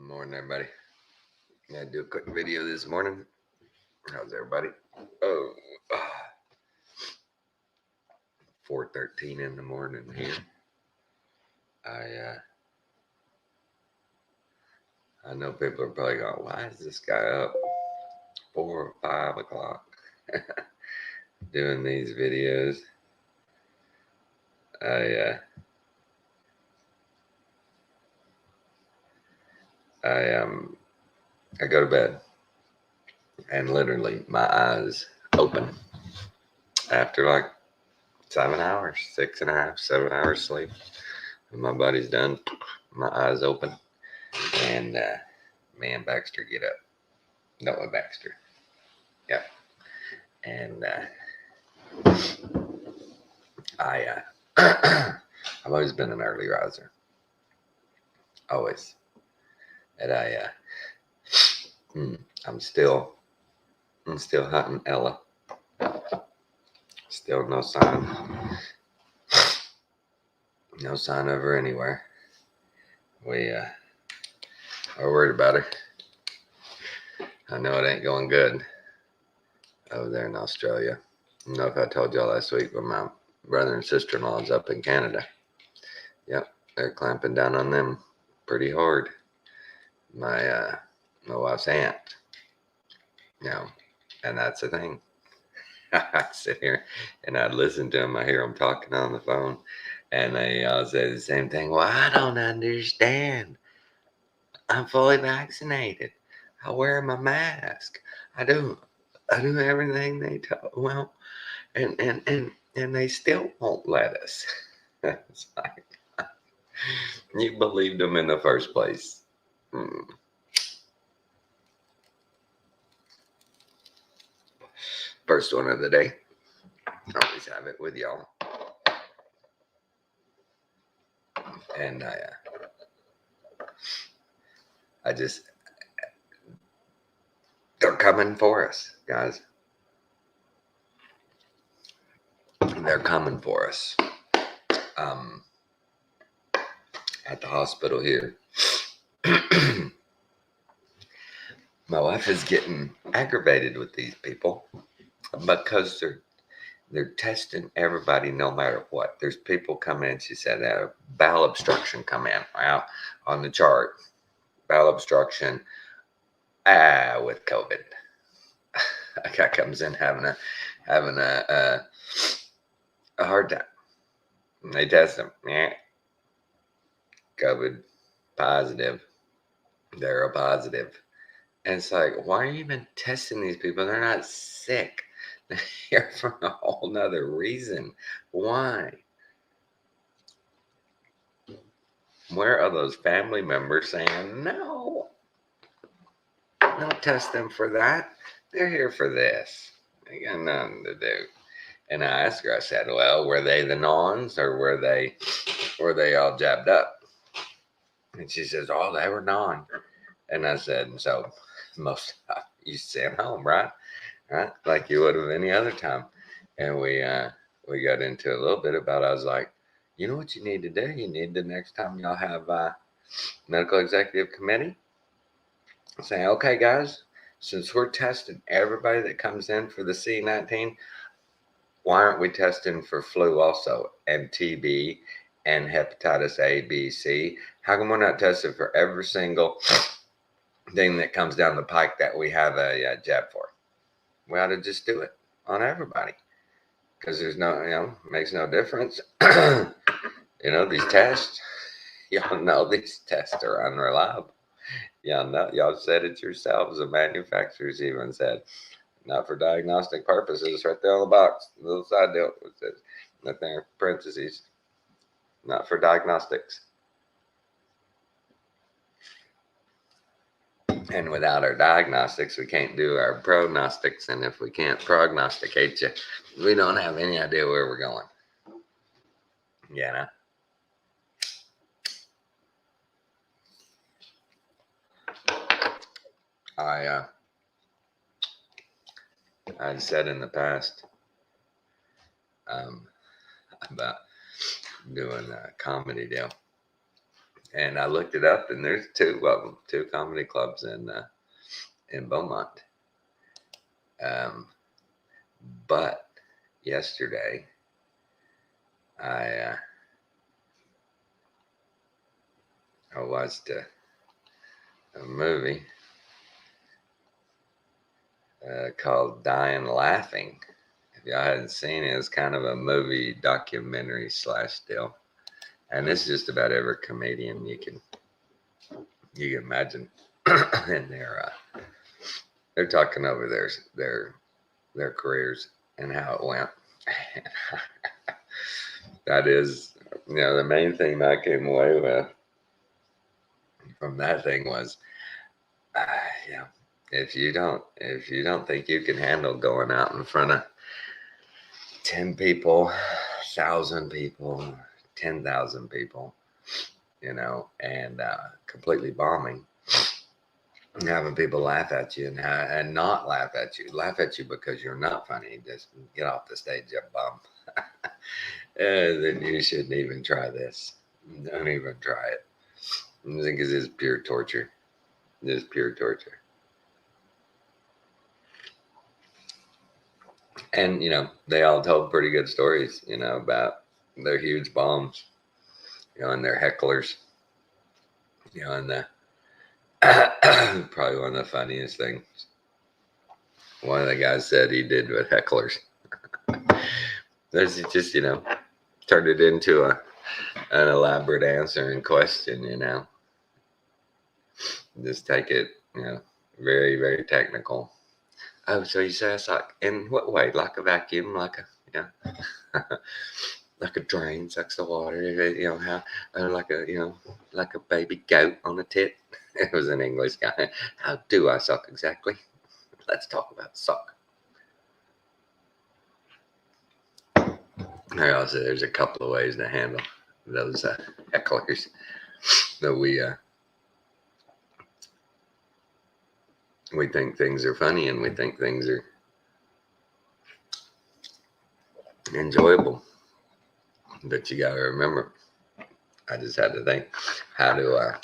Morning, everybody. Gonna do a quick video this morning. How's everybody? Oh, 4:13 in the morning here. I know people are probably going, why is this guy up 4 or 5 o'clock doing these videos? I go to bed and literally my eyes open after like 7 hours, 6.5, 7 hours sleep. When my body's done, my eyes open, and me and Baxter get up. Noah Baxter. Yep. And I've always been an early riser. Always. And I'm still hunting Ella. Still no sign of her anywhere. We are worried about her. I know it ain't going good over there in Australia. I don't know if I told y'all last week, but my brother and sister-in-law is up in Canada. Yep, they're clamping down on them pretty hard. My wife's aunt, and that's the thing. I sit here and I'd listen to them. I hear them talking on the phone, and they all say the same thing. Well, I don't understand. I'm fully vaccinated. I wear my mask. I do everything they tell. Well, and they still won't let us. It's like, you believed them in the first place. First one of the day. Always have it with y'all. And they're coming for us, guys. They're coming for us. At the hospital here, my wife is getting aggravated with these people because they're testing everybody no matter what. There's people come in, she said, bowel obstruction come in. Well, on the chart, bowel obstruction with COVID. A guy comes in having a hard time. And they test him. Yeah. COVID positive. They're a positive. And it's like, why are you even testing these people? They're not sick. They're here for a whole nother reason. Why? Where are those family members saying, no, don't test them for that. They're here for this. They got nothing to do. And I asked her, I said, well, were they the nons or were they all jabbed up? And she says, oh, they were non. And I said, so most of you sent home, right? Right? Like you would have any other time. And we got into a little bit about, I was like, you know what you need to do? You need to, next time y'all have medical executive committee, say, okay, guys, since we're testing everybody that comes in for the C-19, why aren't we testing for flu also, and TB, and hepatitis A, B, C? How come we're not testing for every single thing that comes down the pike that we have a jab for? We ought to just do it on everybody, because there's no, makes no difference. These tests, y'all know these tests are unreliable. Y'all said it yourselves. The manufacturers even said, not for diagnostic purposes, right there on the box, the little side deal, it says, right there, parentheses, not for diagnostics. And without our diagnostics, we can't do our prognostics. And if we can't prognosticate you, we don't have any idea where we're going. I've said in the past about doing a comedy deal. And I looked it up, and there's two of them, two comedy clubs in Beaumont. Um, but yesterday, I I watched a movie called Dying Laughing. If y'all hadn't seen it, it's kind of a movie documentary slash deal, and it's just about every comedian you can imagine, and they're talking over their careers and how it went. That is, the main thing I came away with from that thing was, uh, yeah, if you don't think you can handle going out in front of 10 people, 1,000 people, 10,000 people, and completely bombing, and having people laugh at you and not laugh at you because you're not funny, just get off the stage, you bum. Then you shouldn't even try this. Don't even try it. I think it's just pure torture. Just pure torture. And they all told pretty good stories, about their huge bombs, and their hecklers, and the probably one of the funniest things one of the guys said he did with hecklers. This is just, turned it into an elaborate answer and question, Just take it, very, very technical. Oh, so you say I suck? In what way? Like a vacuum? Like like a drain sucks the water? How? Like a baby goat on a tit? It was an English guy. How do I suck exactly? Let's talk about suck. Also, there's a couple of ways to handle those hecklers that we think things are funny and we think things are enjoyable. But you got to remember, I just had to think, how do I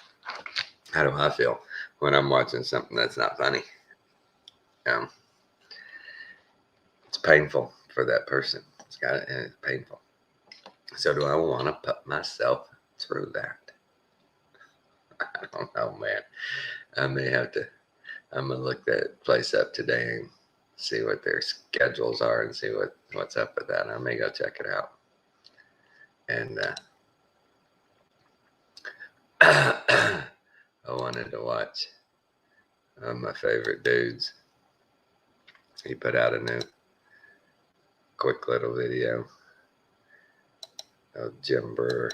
feel when I'm watching something that's not funny? It's painful for that person. It's painful. So do I want to put myself through that? I don't know, man. I may have to. I'm gonna look that place up today and see what their schedules are and see what's up with that. I may go check it out. And I wanted to watch my favorite dudes. He put out a new quick little video of Jim Brewer.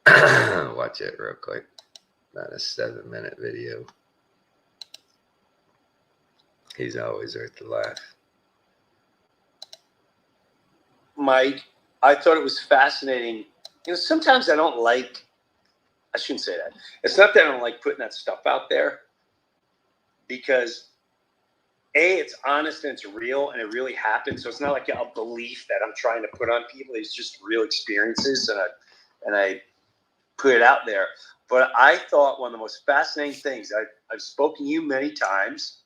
Watch it real quick. About a 7-minute video. He's always worth the laugh. Mike, I thought it was fascinating. Sometimes I shouldn't say that. It's not that I don't like putting that stuff out there, because it's honest and it's real and it really happened. So it's not like a belief that I'm trying to put on people. It's just real experiences, and I put it out there. But I thought one of the most fascinating things, I've spoken to you many times.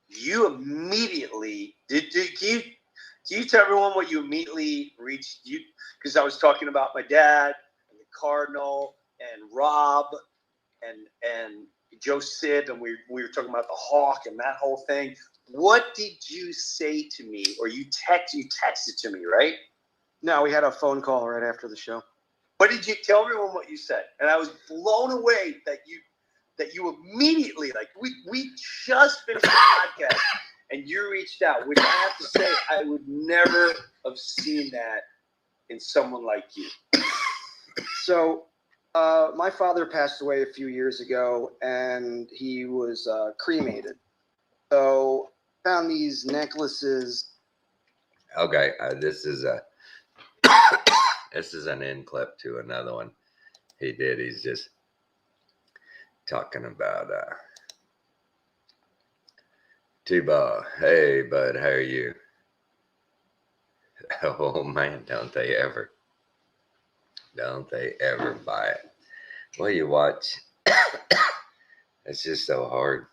You immediately do you tell everyone what you immediately reached? Because I was talking about my dad and the Cardinal and Rob and Joe Sib, and we were talking about the Hawk and that whole thing. What did you say to me, or you texted to me, right? No, we had a phone call right after the show. What did you tell everyone what you said? And I was blown away that you immediately, like, we just finished the podcast and you reached out, which I have to say, I would never have seen that in someone like you. So my father passed away a few years ago, and he was cremated. So found these necklaces. Okay, this is an end clip to another one he did. He's just talking about T-Ball. Hey, bud, how are you? Oh man, don't they ever? Don't they ever buy it? Well, you watch. It's just so hard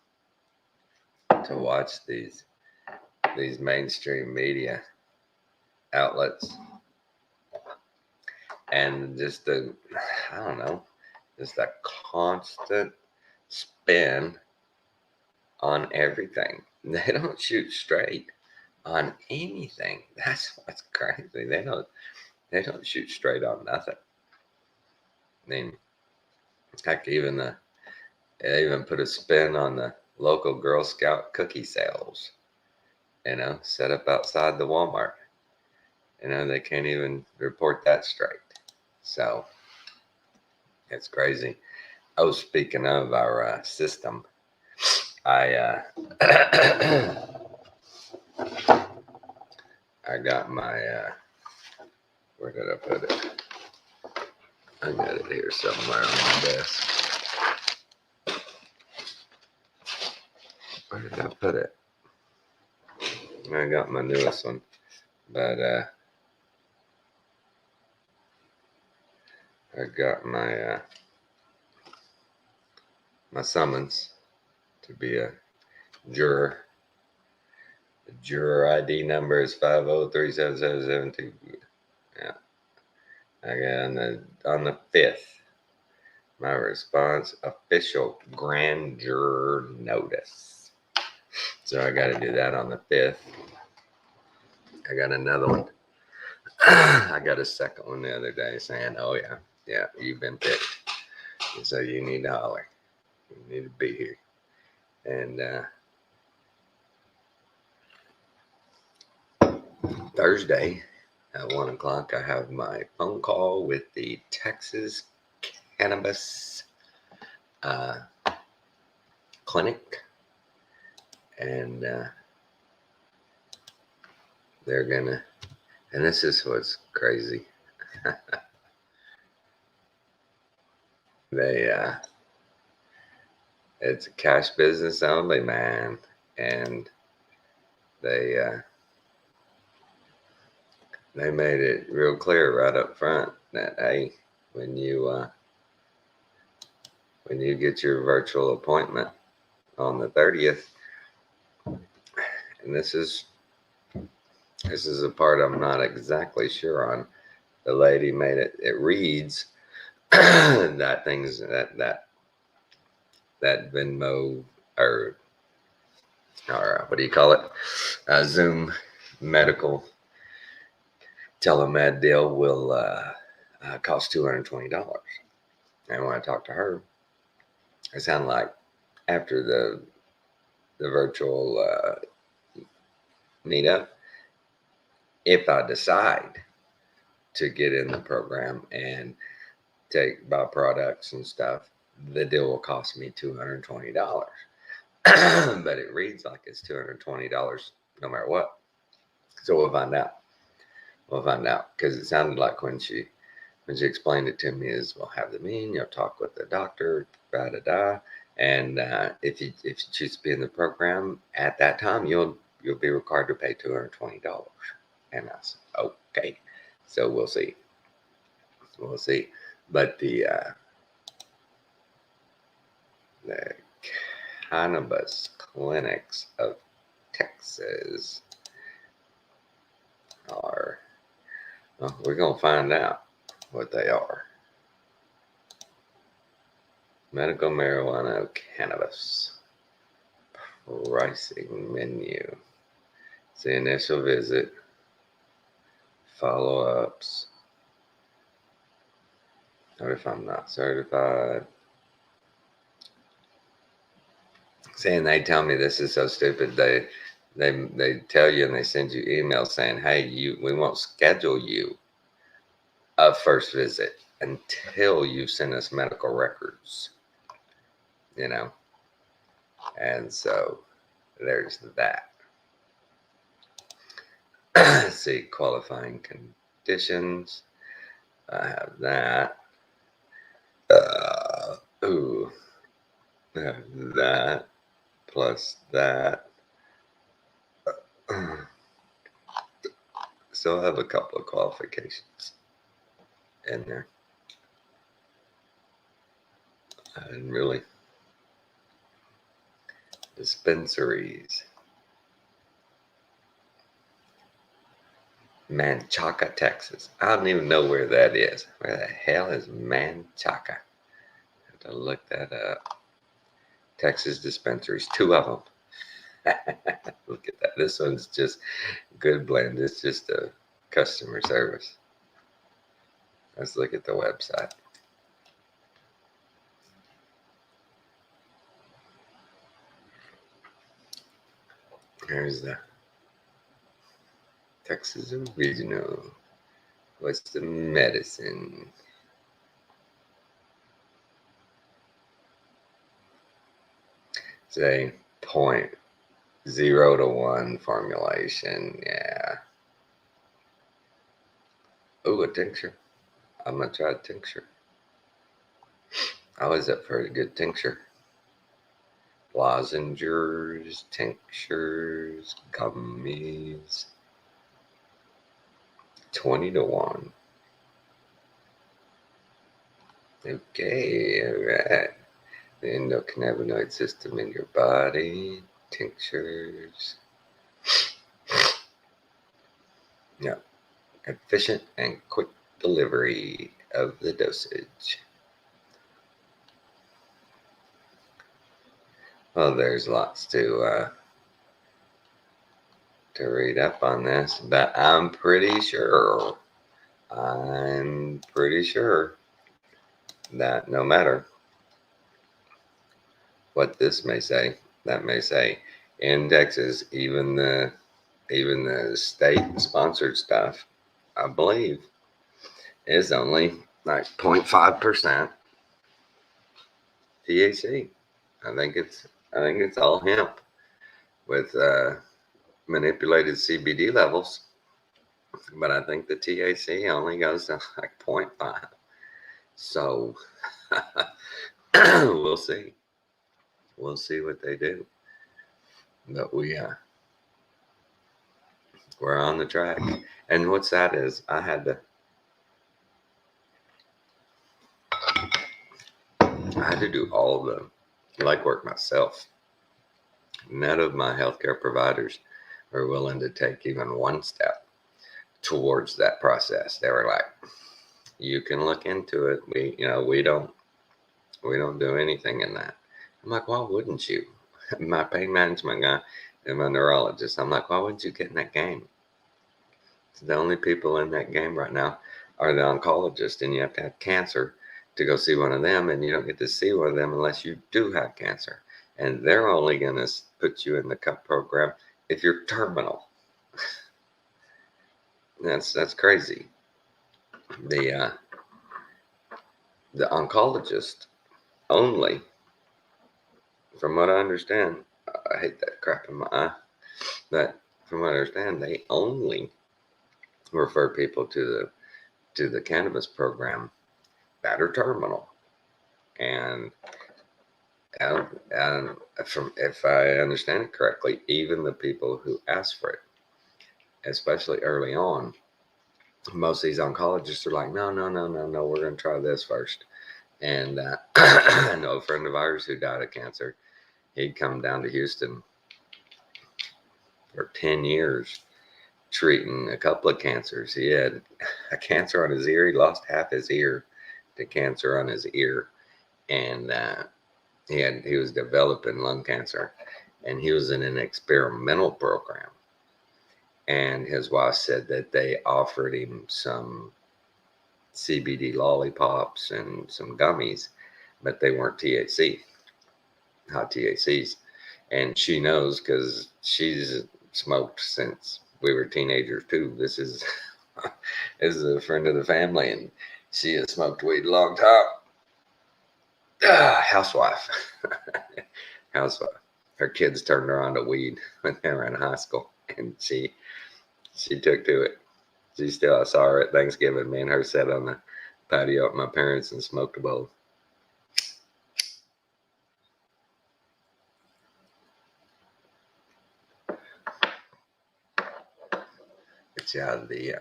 to watch these mainstream media outlets and just the, I don't know, just a constant spin on everything. They don't shoot straight on anything. That's what's crazy. They don't shoot straight on nothing. I mean, heck, they even put a spin on the local Girl Scout cookie sales. Set up outside the Walmart. They can't even report that straight. So it's crazy. Oh, speaking of our system, I I got my where did I put it? I got it here somewhere on my desk. Where did I put it? I got my newest one, but I got my my summons to be a juror. The juror ID number is 5037772. Yeah, I got on the 5th. My response, official grand juror notice. So I got to do that on the 5th. I got another one. I got a second one the other day saying, oh, yeah, you've been picked. So you need to holler. You need to be here. And Thursday at 1 o'clock, I have my phone call with the Texas Cannabis Clinic. And they're gonna, and this is what's crazy. It's a cash business only, man. And they made it real clear right up front that, hey, when you get your virtual appointment on the 30th, and this is a part I'm not exactly sure on. The lady made it reads that things that Venmo or what do you call it? Zoom medical telemed deal will cost $220. And when I talked to her, it sounded like after the virtual meetup, if I decide to get in the program and buy products and stuff, the deal will cost me $220. But it reads like it's $220 no matter what. So we'll find out. Because it sounded like when she explained it to me is, we'll have the meeting, you'll talk with the doctor, and if you choose to be in the program at that time, you'll be required to pay $220. And I said, okay, so we'll see. But the cannabis clinics of Texas are, well, we're gonna find out what they are. Medical marijuana cannabis pricing menu. It's the initial visit, follow-ups. What if I'm not certified? Saying they tell me this is so stupid. They tell you and they send you emails saying, hey, we won't schedule you a first visit until you send us medical records. And so there's that. See, qualifying conditions. I have that. That plus that. Still have a couple of qualifications in there. And really, dispensaries. Manchaca, Texas. I don't even know where that is. Where the hell is Manchaca? I have to look that up. Texas dispensaries, 2 of them. Look at that. This one's just good blend. It's just a customer service. Let's look at the website. There's the Texas Original. What's the medicine? Say 0.0 to 1 formulation. Yeah. Oh, a tincture. I'm gonna try a tincture. I was up for a good tincture. Lozengers, tinctures, gummies. 20 to 1. Okay, alright. The endocannabinoid system in your body. Tinctures. Yeah. Efficient and quick delivery of the dosage. Well, there's lots to read up on this, but I'm pretty sure that no matter what this may say, that may say, in Texas, even the state sponsored stuff, I believe, is only like 0.5% THC. I think it's all hemp with manipulated CBD levels, but I think the THC only goes to like 0.5. So we'll see. We'll see what they do. But we're on the track. And what's that is I had to do all the legwork myself. None of my healthcare providers were willing to take even one step towards that process. They were like, "You can look into it. We don't do anything in that." I'm like, "Why wouldn't you?" My pain management guy and my neurologist. I'm like, "Why wouldn't you get in that game?" The only people in that game right now are the oncologists, and you have to have cancer to go see one of them, and you don't get to see one of them unless you do have cancer. And they're only going to put you in the CUP program if you're terminal. That's crazy. The oncologist only, from what I understand, I hate that crap in my eye, but from what I understand, they only refer people to the cannabis program that are terminal. And from, if I understand it correctly, even the people who ask for it, especially early on, most of these oncologists are like, no, we're going to try this first. And I know a friend of ours who died of cancer. He'd come down to Houston for 10 years treating a couple of cancers. He had a cancer on his ear. He lost half his ear to cancer on his ear. And he was developing lung cancer, and he was in an experimental program. And his wife said that they offered him some CBD lollipops and some gummies, but they weren't THC, high THCs. And she knows because she's smoked since we were teenagers too. This is a friend of the family, and she has smoked weed a long time. Housewife. Housewife. Her kids turned her on to weed when they were in high school, and she took to it. I saw her at Thanksgiving. Me and her sat on the patio at my parents and smoked a bowl. But yeah, the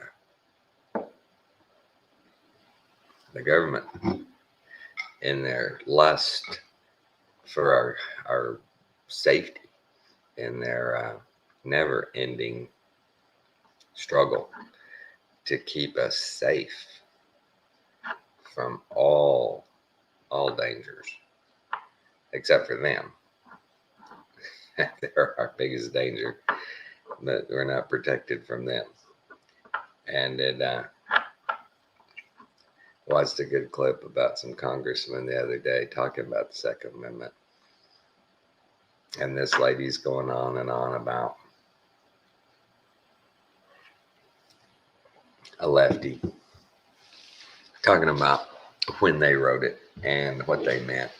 government in their lust for our safety, in their never-ending struggle to keep us safe from all dangers, except for them. They're our biggest danger, but we're not protected from them. And it watched a good clip about some congressmen the other day talking about the Second Amendment. And this lady's going on and on about a lefty, talking about when they wrote it and what they meant.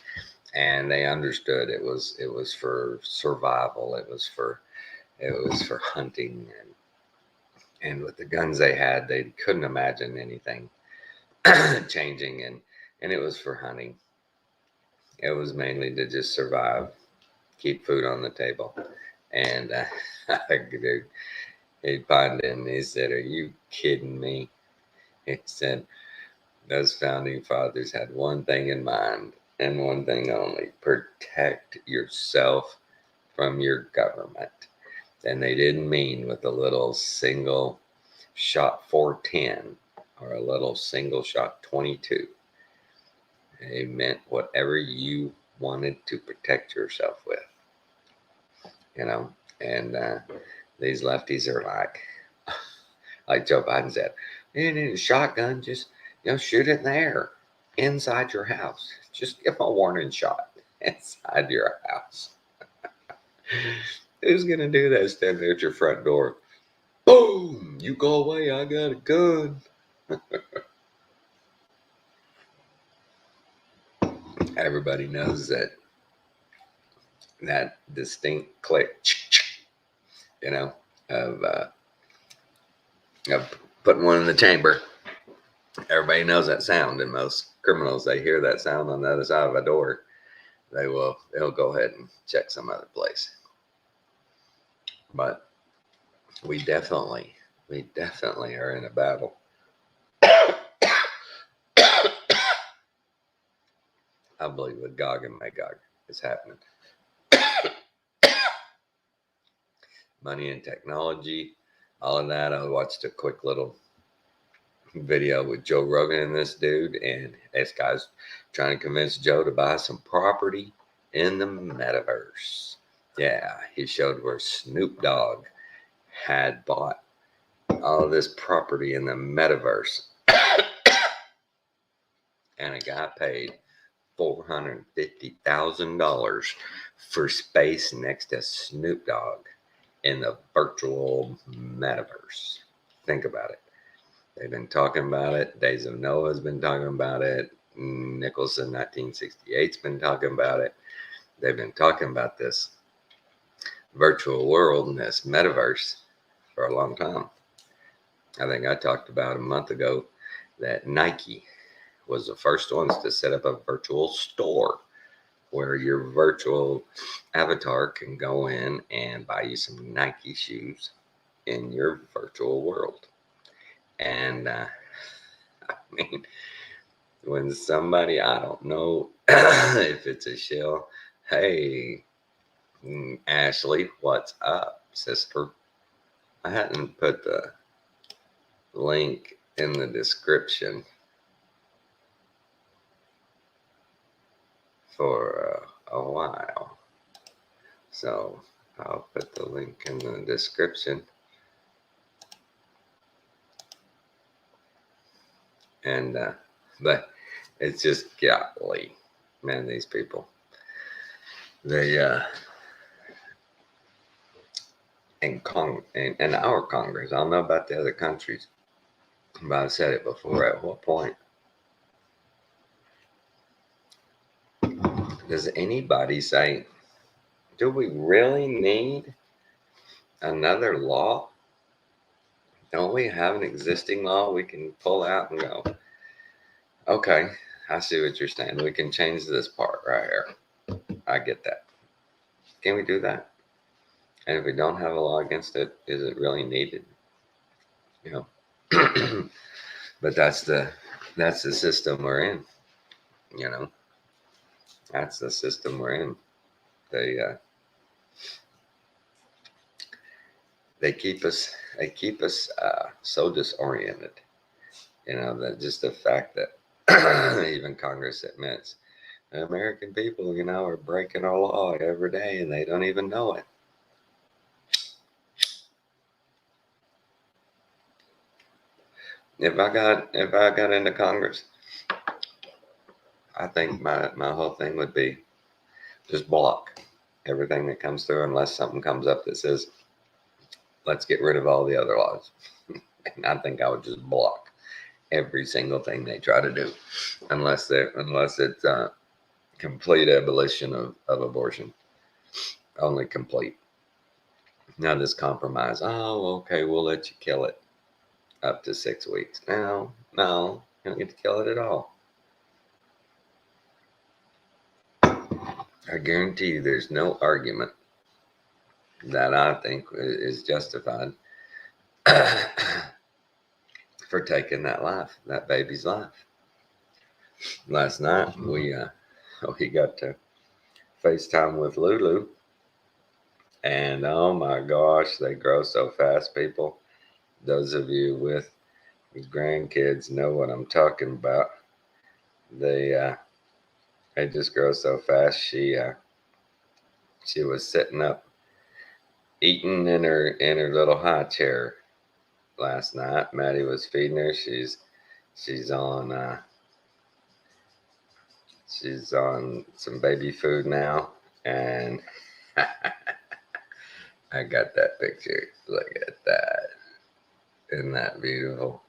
And they understood it was for survival. It was for hunting, and with the guns they had, they couldn't imagine anything changing, and it was for hunting. It was mainly to just survive, keep food on the table. And dude, he pined in and he said, "Are you kidding me?" He said, "Those founding fathers had one thing in mind, and one thing only: protect yourself from your government." And they didn't mean with a little single shot 410 or a little single shot 22. They meant whatever you wanted to protect yourself with, And these lefties are like Joe Biden said, "You need a shotgun, just shoot it in the air inside your house. Just give a warning shot inside your house." Who's gonna do that? Standing at your front door, boom! You go away. I got a gun. Everybody knows that distinct click, of putting one in the chamber. Everybody knows that sound, and most criminals, they hear that sound on the other side of a door, they'll go ahead and check some other place. But we definitely are in a battle. I believe with Gog and Magog is happening. Money and technology, all of that. I watched a quick little video with Joe Rogan and this dude, and this guy's trying to convince Joe to buy some property in the metaverse. Yeah, he showed where Snoop Dogg had bought all of this property in the metaverse, and a guy paid $450,000 for space next to Snoop Dogg in the virtual metaverse. Think about it. They've been talking about it. Days of Noah's been talking about it. Nicholson 1968's been talking about it. They've been talking about this virtual world and this metaverse for a long time. I think I talked about a month ago that Nike was the first ones to set up a virtual store where your virtual avatar can go in and buy you some Nike shoes in your virtual world. And I mean, when somebody, I don't know if it's a shill, "Hey, Ashley, what's up, sister?" I hadn't put the link in the description for a while, so I'll put the link in the description. And but it's just, golly, man, these people, they in our Congress, I don't know about the other countries, but I've said it before. At what point does anybody say, do we really need another law? Don't we have an existing law we can pull out and go, okay, I see what you're saying. We can change this part right here. I get that. Can we do that? And if we don't have a law against it, is it really needed? But that's the system we're in, That's the system we're in. They keep us so disoriented. That just the fact that even Congress admits the American people, are breaking our law every day and they don't even know it. If I got into Congress, I think my whole thing would be just block everything that comes through unless something comes up that says, let's get rid of all the other laws. And I think I would just block every single thing they try to do unless it's complete abolition of abortion. Only complete. Not this compromise. Oh, okay, we'll let you kill it up to 6 weeks. No, you don't get to kill it at all. I guarantee you there's no argument that I think is justified for taking that baby's life. Last night we got to FaceTime with Lulu, and oh my gosh, they grow so fast, people. Those of you with grandkids know what I'm talking about. They just grow so fast. She was sitting up eating in her little high chair last night. Maddie was feeding her. She's on some baby food now, and I got that picture. Look at that. Isn't that beautiful?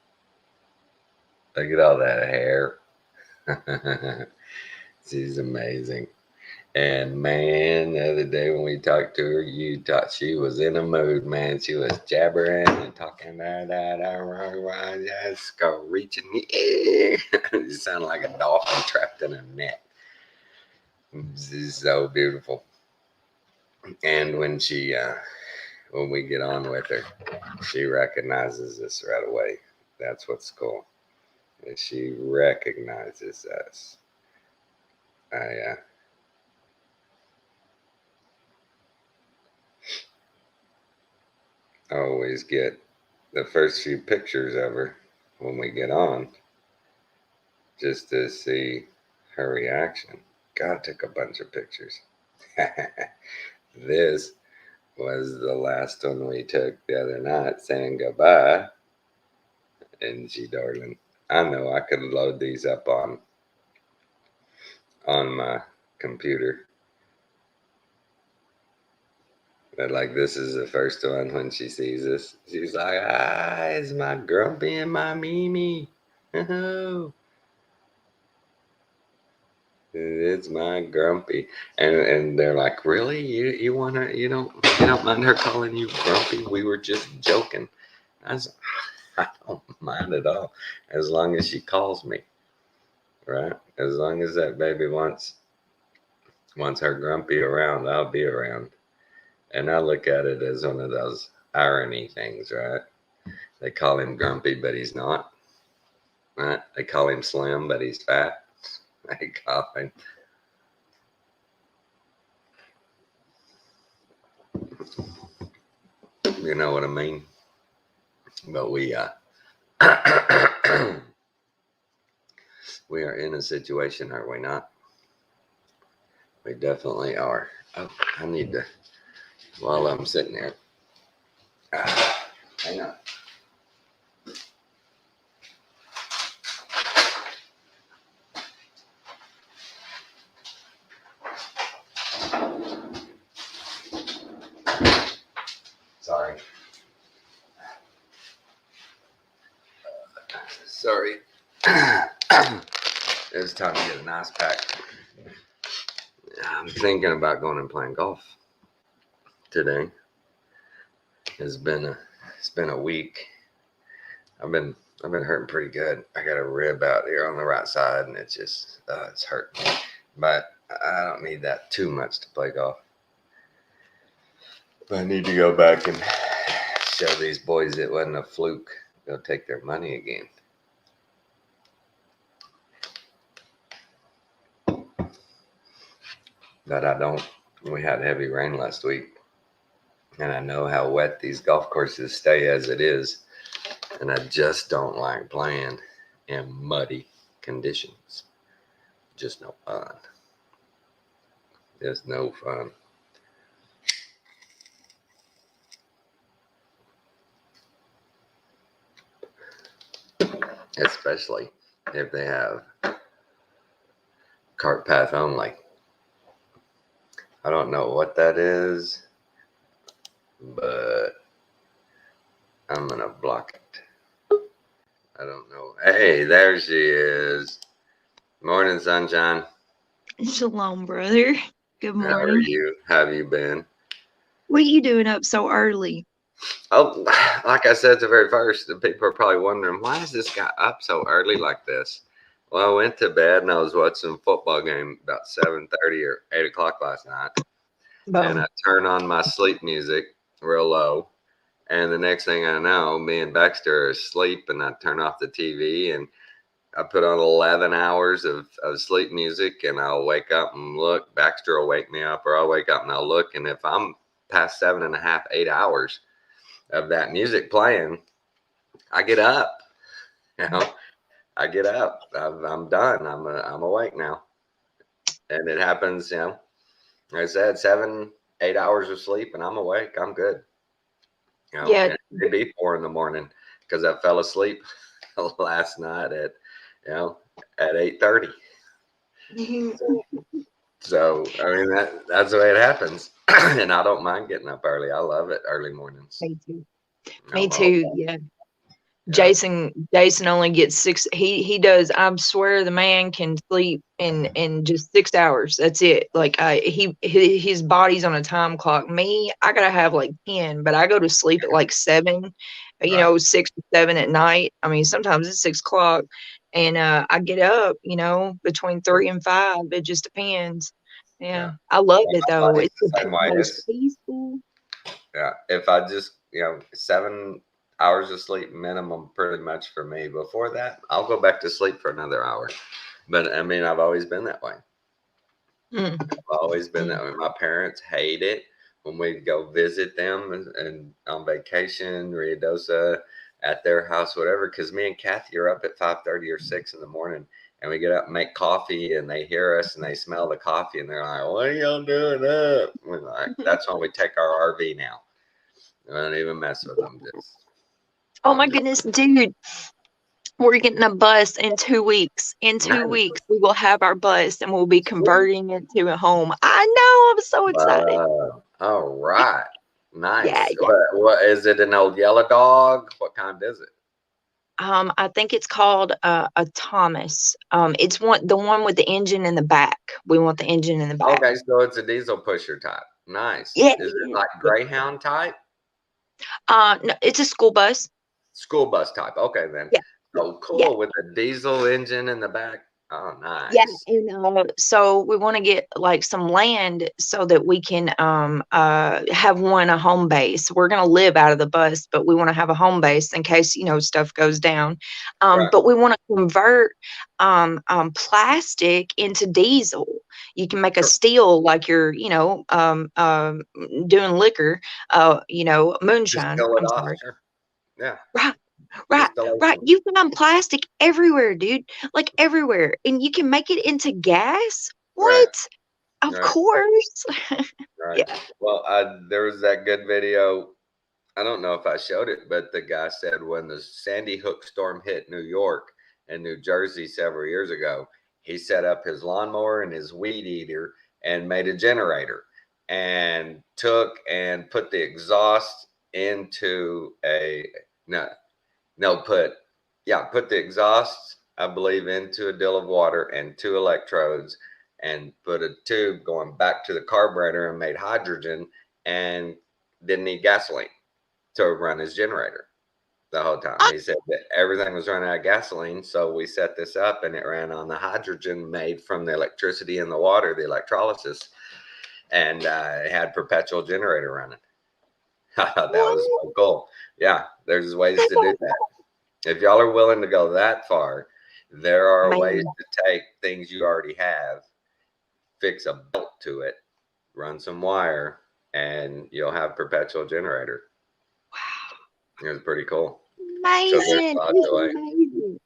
Look at all that hair. She's amazing. And man, the other day when we talked to her, you thought she was in a mood, man. She was jabbering and talking just go reaching the air. You sound like a dolphin trapped in a net. She's so beautiful. And when we get on with her, she recognizes us right away. That's what's cool. She recognizes us. I always get the first few pictures of her when we get on just to see her reaction. God, took a bunch of pictures. This was the last one we took the other night saying goodbye. And she, darling, I know I could load these up on my computer. But like, this is the first one when she sees us. She's like, it's my Grumpy and my Mimi. Oh, it's my Grumpy. And they're like, really? You wanna you don't mind her calling you Grumpy? We were just joking. I don't mind at all, as long as she calls me. Right? As long as that baby wants her Grumpy around, I'll be around. And I look at it as one of those irony things, right? They call him Grumpy, but he's not. Right? They call him Slim, but he's fat. They call him. You know what I mean? But we we are in a situation, are we not? We definitely are. Oh, I need to, while I'm sitting there. Hang on. Sorry. It's time to get an ice pack. I'm thinking about going and playing golf today. It's been a week. I've been hurting pretty good. I got a rib out here on the right side, and it's just it's hurting. But I don't need that too much to play golf. But I need to go back and show these boys it wasn't a fluke. They'll take their money again. But I don't. We had heavy rain last week, and I know how wet these golf courses stay as it is, and I just don't like playing in muddy conditions. Just no fun. Just no fun. Especially if they have cart path only. I don't know what that is, but I'm gonna block it. I don't know. Hey, there she is. Morning, sunshine. Shalom, brother. Good How are morning. you? How have you been? What are you doing up so early? Oh, like I said at the very first, the people are probably wondering, why is this guy up so early like this? Well, I went to bed and I was watching a football game about 7:30 or 8 o'clock last night. And I turned on my sleep music real low. And the next thing I know, me and Baxter are asleep, and I turn off the TV and I put on 11 hours of sleep music, and I'll wake up and look. Baxter will wake me up, or I'll wake up and I'll look. And if I'm past 7.5, 8 hours of that music playing, I get up. You know, I get up. I'm done. I'm awake now. And it happens, like I said, 7, 8 hours of sleep, and I'm awake. I'm good. Yeah. And it'd be 4 in the morning because I fell asleep last night at 8:30. So I mean that's the way it happens. And I don't mind getting up early. I love it, early mornings. Me too. I Me love too. that. Yeah. Yeah. Jason only gets 6. He does. I swear the man can sleep in just 6 hours. That's it. Like his body's on a time clock. Me, I gotta have like 10, but I go to sleep at like 7. Right. 6 to 7 at night. I mean, sometimes it's 6 o'clock, and I get up. Between 3 and 5. It just depends. Yeah. Yeah, I love And it my though. body's It's the the same way. most peaceful. Yeah. If I just 7 hours of sleep minimum pretty much for me. Before that, I'll go back to sleep for another hour. But I mean, I've always been that way. Mm. I've always been that way. My parents hate it when we go visit them and on vacation, Riadosa, at their house, whatever. Because me and Kathy are up at 5:30 or 6 in the morning, and we get up and make coffee, and they hear us and they smell the coffee, and they're like, "What are y'all doing up?" We're like, that's when we take our RV now. I don't even mess with them. Oh my goodness, dude. We're getting a bus in 2 weeks. In 2 Nice. weeks, we will have our bus and we'll be converting it to a home. I know. I'm so excited. All right. Yeah, Nice. yeah. What is it? An old yellow dog? What kind is it? I think it's called a Thomas. It's the one with the engine in the back. We want the engine in the back. Okay, so it's a diesel pusher type. Nice. Yeah, Is it yeah, like yeah. Greyhound type? No, it's a school bus. School bus type. Okay, then. Yeah, Oh, yeah. cool. With a diesel engine in the back. Oh, Yeah, nice. and so we want to get like some land so that we can have a home base. We're gonna live out of the bus, but we want to have a home base in case stuff goes down. Right. But we want to convert plastic into diesel. You can make a Sure. steel like you're doing liquor, moonshine. Distill it I'm off. sorry. Sure. Yeah. Right. Right, right. Distillation. You find plastic everywhere, dude. Like everywhere. And you can make it into gas? Right. What? Of Right. course. Right. Yeah. Well, there was that good video. I don't know if I showed it, but the guy said when the Sandy Hook storm hit New York and New Jersey several years ago, he set up his lawnmower and his weed eater and made a generator and took and put the exhaust into no, put the exhaust, I believe, into a dill of water and 2 electrodes and put a tube going back to the carburetor and made hydrogen and didn't need gasoline to run his generator the whole time. I, He said that everything was running out of gasoline, so we set this up and it ran on the hydrogen made from the electricity in the water, the electrolysis, and it had perpetual generator running. I thought that was what? so cool. Yeah, there's ways to do that. If y'all are willing to go that far, there are ways Man. to take things you already have, fix a belt to it, run some wire, and you'll have perpetual generator. Wow. It was pretty cool. So there's Amazing. lots It's of ways. amazing.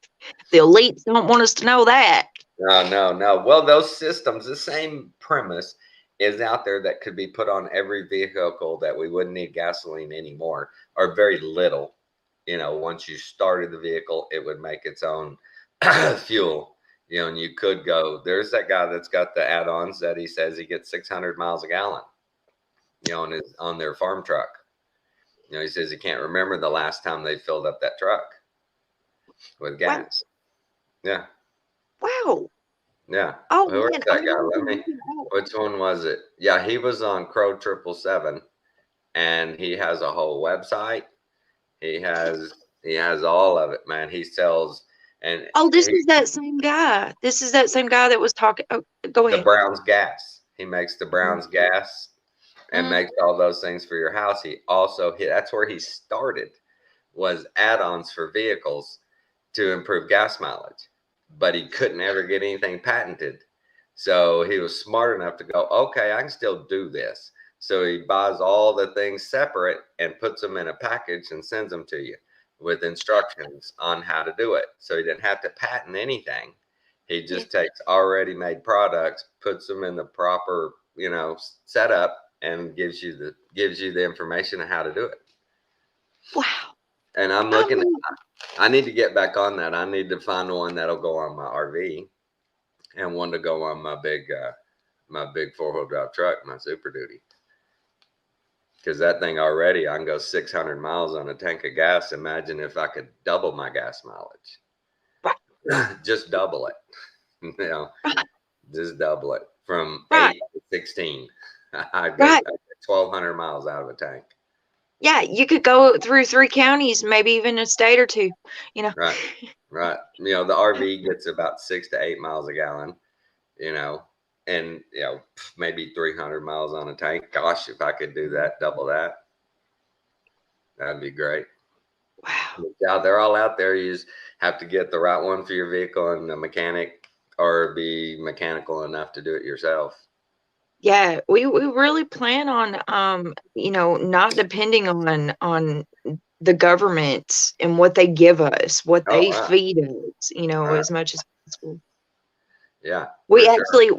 The elites don't want us to know that. No. Well, those systems, the same premise is out there that could be put on every vehicle that we wouldn't need gasoline anymore, or very little. You know, once you started the vehicle, it would make its own fuel. You know, and you could go. There's that guy that's got the add-ons that he says he gets 600 miles a gallon. You know, on their farm truck. You know, he says he can't remember the last time they filled up that truck with gas. Yeah. Wow. Yeah. Oh Who is man, that guy? Let me. Which one was it? Yeah, he was on Crow 777, and he has a whole website. He has all of it, man. He sells, and Oh, this is that same guy. This is that same guy that was talking. Oh, go the ahead. Brown's gas. He makes the Brown's gas and Mhm. makes all those things for your house. That's where he started, was add-ons for vehicles to improve gas mileage, but he couldn't ever get anything patented. So he was smart enough to go, okay, I can still do this. So he buys all the things separate and puts them in a package and sends them to you with instructions on how to do it. So he didn't have to patent anything. He just takes already made products, puts them in the proper, setup, and gives you the information on how to do it. Wow. And I'm looking at, I need to get back on that. I need to find one that'll go on my RV and one to go on my big 4-wheel drive truck, my Super Duty. Because that thing already, I can go 600 miles on a tank of gas. Imagine if I could double my gas mileage. Just double it. Just double it from 8 to 16. I'd get 1,200 miles out of a tank. Yeah, you could go through 3 counties, maybe even a state or 2, Right. The RV gets about 6 to 8 miles a gallon, and, maybe 300 miles on a tank. Gosh, if I could do that, double that, that'd be great. Wow. Yeah, they're all out there. You just have to get the right one for your vehicle and a mechanic, or be mechanical enough to do it yourself. Yeah, we really plan on not depending on the government and what they give us, what they feed us, as much as possible. Yeah. We actually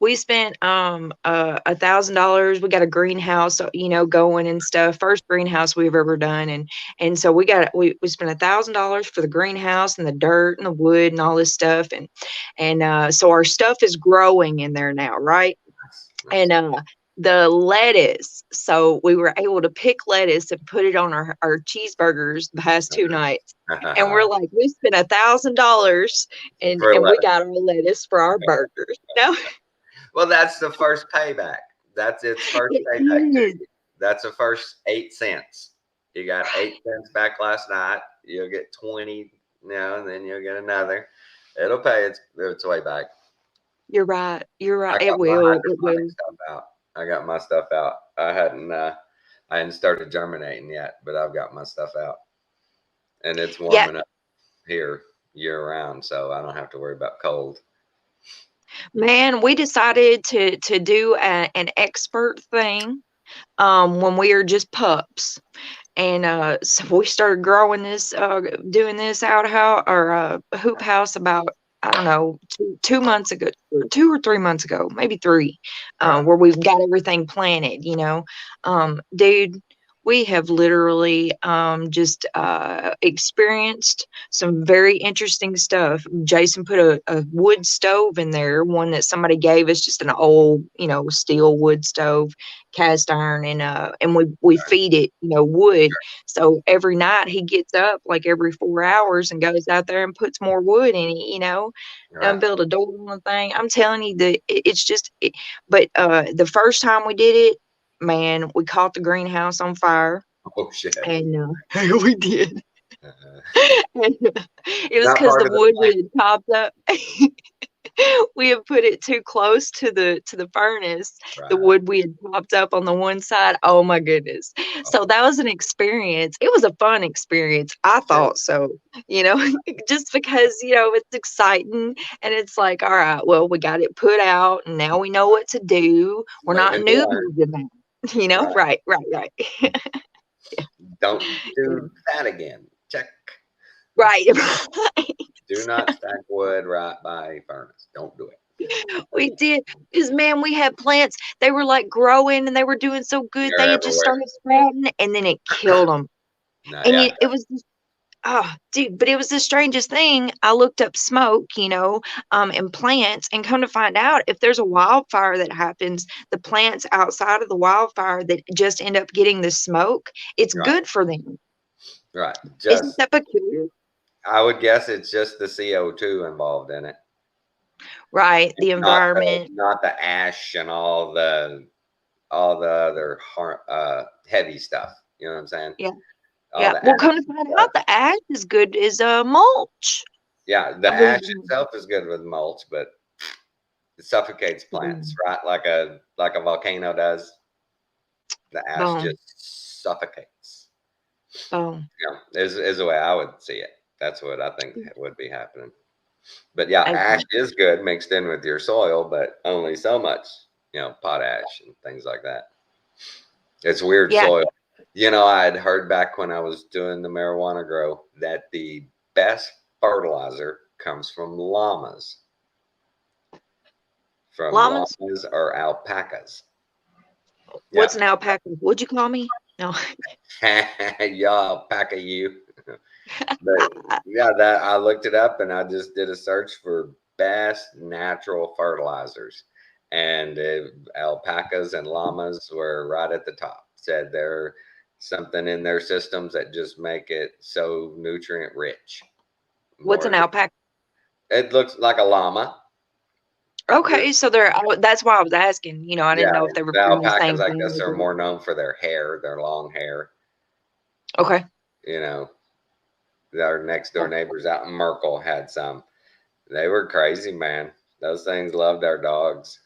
we spent $1,000. We got a greenhouse, going and stuff. First greenhouse we've ever done, and so we spent $1,000 for the greenhouse and the dirt and the wood and all this stuff, and so our stuff is growing in there now, right? And the lettuce, so we were able to pick lettuce and put it on our cheeseburgers the past 2 nights. And we're like, we spent $1,000 and we got our lettuce for our burgers. Well, that's the first payback. That's its first payback. That's the first 8 cents. You got 8 cents back last night. You'll get 20 now, and then you'll get another. It'll pay its way back. You're right. It will. I got my stuff out. I hadn't started germinating yet, but I've got my stuff out, and it's warming up here year round, so I don't have to worry about cold. Man, we decided to do an expert thing when we were just pups. And so we started growing this, doing this outhouse or hoop house about, I don't know, 2 months ago, 2 or 3 months ago, maybe 3, where we've got everything planted, dude. We have literally just experienced some very interesting stuff. Jason put a wood stove in there, one that somebody gave us, just an old, steel wood stove, cast iron, and we feed it, wood. So every night he gets up like every 4 hours and goes out there and puts more wood in it, and build a door on the thing. I'm telling you that it's just, but the first time we did it, man, we caught the greenhouse on fire. Oh shit! And we did. It was Not because part the of the wood plan. we had topped up. We had put it too close to the furnace. The Right. wood we had topped up on the one side. Oh my goodness. So Oh, that was an experience. It was a fun experience. I yeah. thought so, you know, just because, it's exciting and it's like, all right, well, we got it put out and now we know what to do. We're Live not and learn. newbies in that, Right. Right, right, right. Don't Yeah. do that again. Check. Right. Do not stack wood right by a furnace. Don't do it. We did, because man, we had plants. They were like growing and they were doing so good. They're They had just everywhere. started sprouting, and then it killed them. No, And yeah. it was, oh, dude, but it was the strangest thing. I looked up smoke, and plants, and come to find out, if there's a wildfire that happens, the plants outside of the wildfire that just end up getting the smoke, it's Right. good for them. Right. Isn't Just, that peculiar? I would guess it's just the CO2 involved in it. Right. The Not the environment. not the ash and all the other heavy stuff. You know what I'm saying? Yeah. All Yeah. the Well, ash come to find stuff. out, the ash is good as a mulch. Yeah, the I believe ash itself is good with mulch, but it suffocates plants, boom, right? Like a volcano does. The ash boom, just suffocates. boom. Is the way I would see it. That's what I think would be happening. But yeah, ash Okay. is good mixed in with your soil, but only so much, potash and things like that. It's weird Yeah. soil. I had heard back when I was doing the marijuana grow that the best fertilizer comes from llamas. From Llamas. llamas or alpacas. Yeah. What's an alpaca? What'd you call me? No. Yeah, alpaca you. But yeah, that I looked it up and I just did a search for best natural fertilizers. And alpacas and llamas were right at the top. Said they're something in their systems that just make it so nutrient rich. What's an More, alpaca? it looks like a llama. Okay, so that's why I was asking. I didn't Yeah, know if they were the from the alpacas, same I guess, are family. more known for their hair, their long hair. Okay. You know, our next door neighbors out in Merkel had some. They were crazy, man. Those things loved our dogs.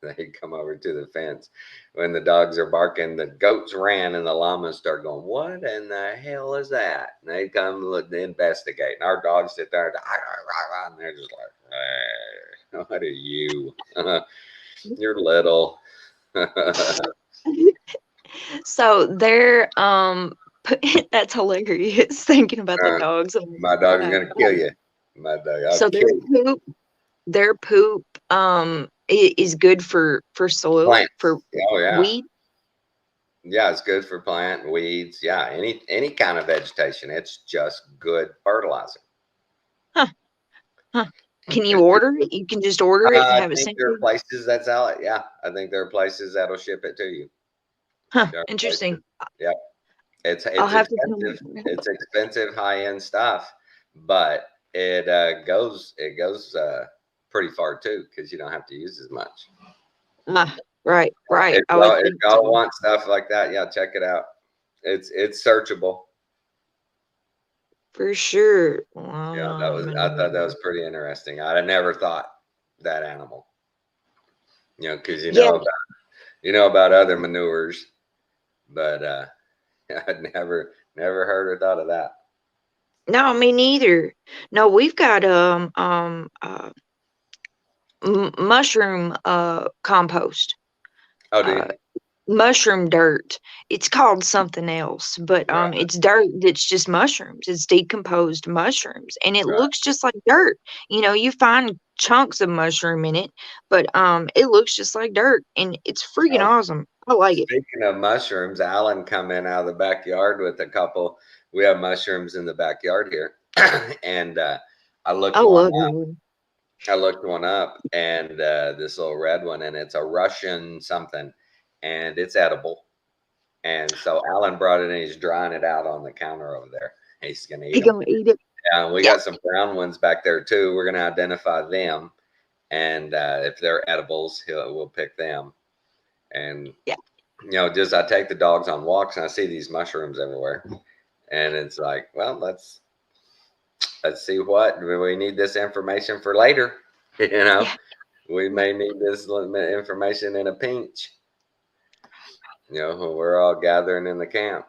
They'd come over to the fence. When the dogs are barking, the goats ran and the llamas start going, "What in the hell is that?" And they come to investigate. And our dogs sit there and they're just like, "What are you? You're little." So they're that's hilarious thinking about the dogs. Oh My my dog's God. gonna kill you. My dog, I'll So kill you. their poop is good for soil, Plants. for Oh yeah. weed. Yeah, it's good for plant weeds. Yeah, any kind of vegetation. It's just good fertilizer. Huh. Huh. Can you It's just, order it? You can just order it and I have it think sent there to are you? places that sell it. Yeah, I think there are places that'll ship it to you. Huh. There are Interesting. places. Yep. It's I'll it's have to tell expensive. It's expensive high end stuff, but it goes pretty far too because you don't have to use as much. Right, right. If I y'all would if think y'all so. want stuff like that, yeah, check it out. It's searchable. For sure. Yeah, Oh, I thought that man. was pretty interesting. I'd have never thought that animal. Because Yeah, you know about other manures, but I'd never heard or thought of that. no, me neither. No, we've got mushroom compost. Oh, do you? Uh mushroom dirt. It's called something else, but Right, it's dirt that's just mushrooms. It's decomposed mushrooms and it right. looks just like dirt. You find chunks of mushroom in it, but it looks just like dirt and it's freaking Well, awesome. I like it. speaking of mushrooms, Alan come in out of the backyard with a couple. We have mushrooms in the backyard here, and I I looked one love up. it. I looked one up, and this little red one, and it's a Russian something, and it's edible. And so Alan brought it and he's drying it out on the counter over there. He's gonna eat He them. gonna eat it. And we Yeah. got some brown ones back there too. We're gonna identify them, and if they're edibles, we'll pick them. And Yeah. just I take the dogs on walks and I see these mushrooms everywhere, and it's like, well, let's see what we need this information for later. You know, Yeah. we may need this information in a pinch. You know, when we're all gathering in the camp.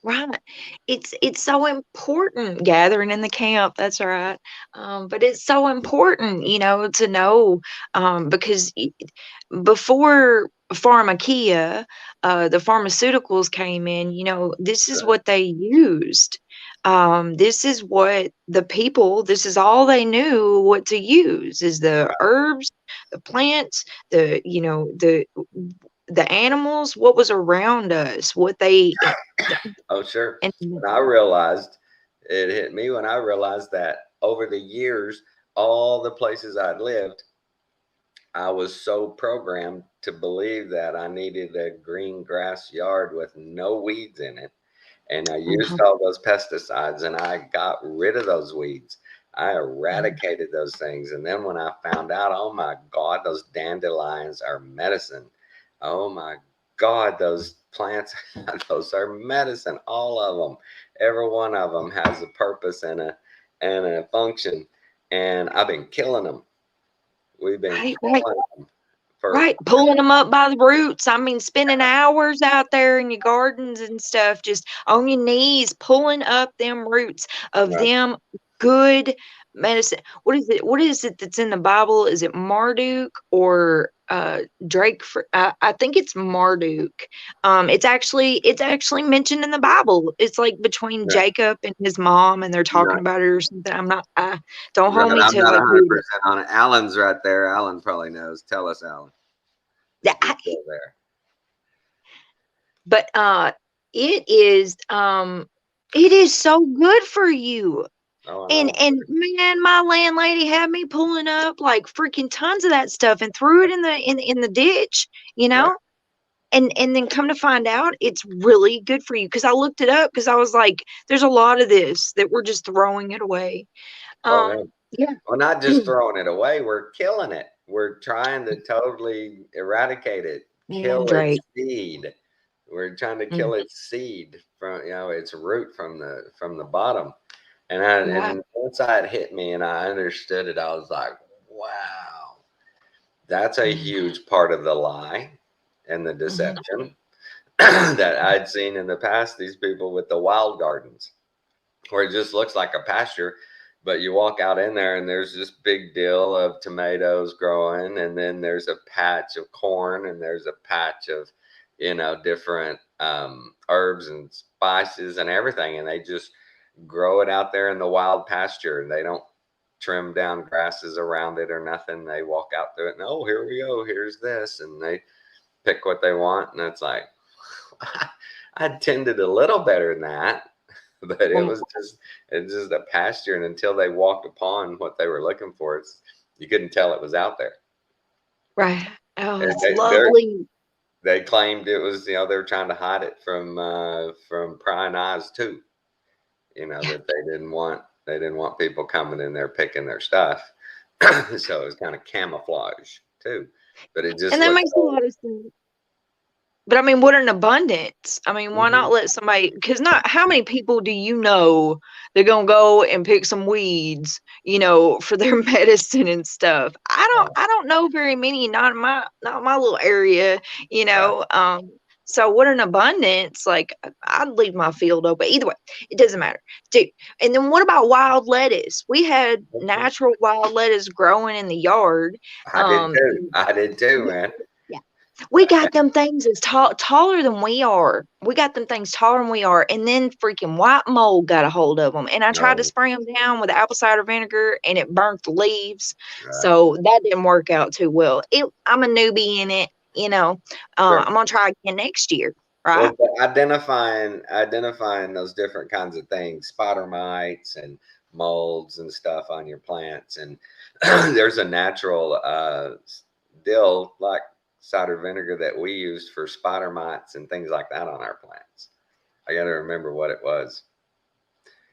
Right. It's so important gathering in the camp. That's right. But it's so important, to know, because before pharmakia, the pharmaceuticals came in. This is what they used. This is what the people. This is all they knew what to use is the herbs, the plants, the animals, what was around us, what they Oh, sure. and And I realized it hit me when I realized that over the years, all the places I'd lived, I was so programmed to believe that I needed a green grass yard with no weeds in it. And I used all those pesticides and I got rid of those weeds. I eradicated those things. And then when I found out, oh my God, those dandelions are medicine. Oh my God, those plants, those are medicine. All of them, every one of them has a purpose and a function. And I've been killing them. We've been right, killing right, them for right, pulling them up by the roots. I mean, spending hours out there in your gardens and stuff, just on your knees, pulling up them roots of them good medicine. What is it that's in the Bible? Is it Marduk or Drake? I think it's Marduk. It's actually mentioned in the Bible. It's like between yeah. Jacob and his mom, and they're talking Right. about it or something. I don't hold Right. me I'm to not it. 100% on it. Alan's right there. Alan probably knows. Tell us, Alan, if you're I, still there. but it is so good for you. Oh, I And know. man, my landlady had me pulling up like freaking tons of that stuff and threw it in the ditch, you Right. know? And then come to find out it's really good for you because I looked it up because I was like, there's a lot of this that we're just throwing it away. Oh, yeah. Yeah. Well, not just throwing it away. We're killing it. We're trying to totally eradicate it, Man, kill its Drake. seed. We're trying to Mm, kill its seed from, its root from the bottom. And I, right. and once that hit me and I understood it, I was like, wow, that's a Mm, huge part of the lie and the mhm. deception that I'd seen in the past. These people with the wild gardens, where it just looks like a pasture, but you walk out in there and there's this big deal of tomatoes growing, and then there's a patch of corn, and there's a patch of, different herbs and spices and everything, and they just grow it out there in the wild pasture, and they don't trim down grasses around it or nothing. They walk out through it, and oh, here we go, here's this, and they pick what they want, and it's like, I tended a little better than that, but Right. it's just a pasture, and until they walked upon what they were looking for, you couldn't tell it was out there. Right. Oh, And it's lovely. they claimed it was, they were trying to hide it from prying eyes too. Yeah. That they didn't want people coming in there picking their stuff, so it was kind of camouflage too. But it just And that looked makes a so. lot of sense. But I mean, what an abundance. I mean, why Mhm. not let somebody, because not how many people do you know they're gonna go and pick some weeds, for their medicine and stuff? I don't know very many, not in my little area, you Right. know. So what an abundance. Like I'd leave my field open. Either way, it doesn't matter. Dude. And then what about wild lettuce? We had natural wild lettuce growing in the yard. I did Um too. I did too, man. we got them things as taller than we are. We got them things taller than we are, and then freaking white mold got a hold of them. And I tried to No, spray them down with apple cider vinegar, and it burnt the leaves. right. So that didn't work out too well. I'm a newbie in it, Sure. I'm gonna try again next year, right? Well, but identifying those different kinds of things, spider mites and molds and stuff on your plants, and there's a natural dill like cider vinegar that we use for spider mites and things like that on our plants. I got to remember what it was.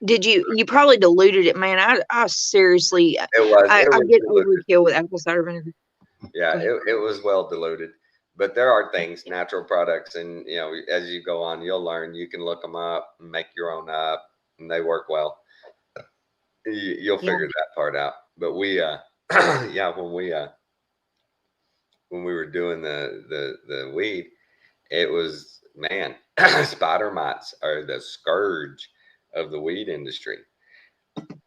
Did you probably diluted it, man? I seriously, I It was get diluted. overkill with apple cider vinegar. Yeah, Go ahead. it was well diluted. But there are things, natural products, and as you go on, you'll learn. You can look them up and make your own up, and they work well. You'll Yeah. figure that part out. But we, yeah, when we were doing the weed, it was, man, spider mites are the scourge of the weed industry.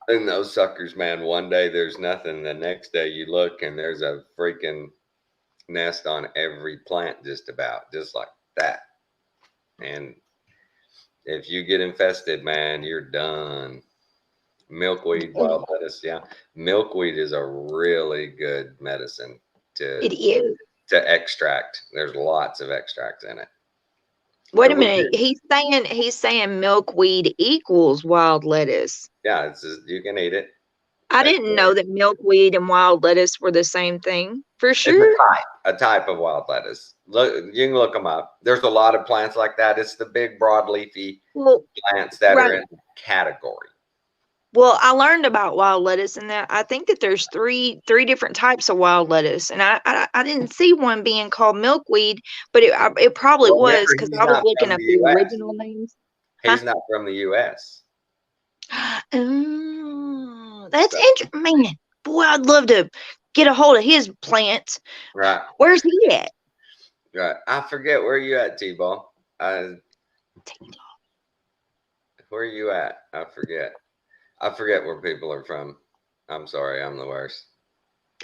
And those suckers, man, one day there's nothing. The next day you look and there's a freaking nest on every plant, just about, just like that. And if you get infested, man, you're done. Milkweed, wild lettuce, yeah. Milkweed is a really good medicine It to is. extract. There's lots of extracts in it. Wait So a minute. He's saying milkweed equals wild lettuce. yeah, it's just, you can eat it. I didn't know that milkweed and wild lettuce were the same thing. For It's sure. a type of wild lettuce. Look, you can look them up. There's a lot of plants like that. It's the big broadleafy Well, plants that are right. in the category. Well, I learned about wild lettuce, and that I think that there's three different types of wild lettuce, and I didn't see one being called milkweed, but it probably Well, was remember, because he's I was not looking from up the the U.S. original names. He's not from the U.S. Oh, that's interesting, man. Boy, I'd love to get a hold of his plants. Right. Where's he at? Right. I forget, where you at, T-Ball? Where are you at? I forget. I forget where people are from. I'm sorry. I'm the worst.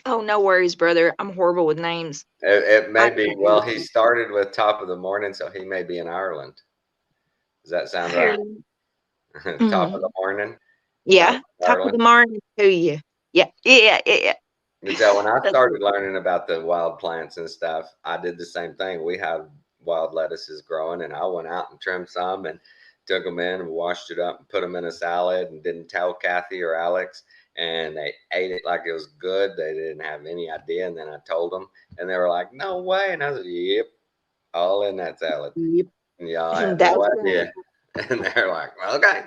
Oh, no worries, brother. I'm horrible with names. It may I be. can't Well, do he it. started with top of the morning, so he may be in Ireland. Does that sound right? Top of the morning, Yeah, top of Ireland. the morning to you. Yeah. And so when I That's started learning about the wild plants and stuff, I did the same thing. We had wild lettuces growing, and I went out and trimmed some and took them in and washed it up and put them in a salad and didn't tell Kathy or Alex. And they ate it like it was good. They didn't have any idea. And then I told them, and they were like, "No way!" And I was like, "Yep, all in that salad." yep. And y'all had That's no right. idea. And they're like, "Okay."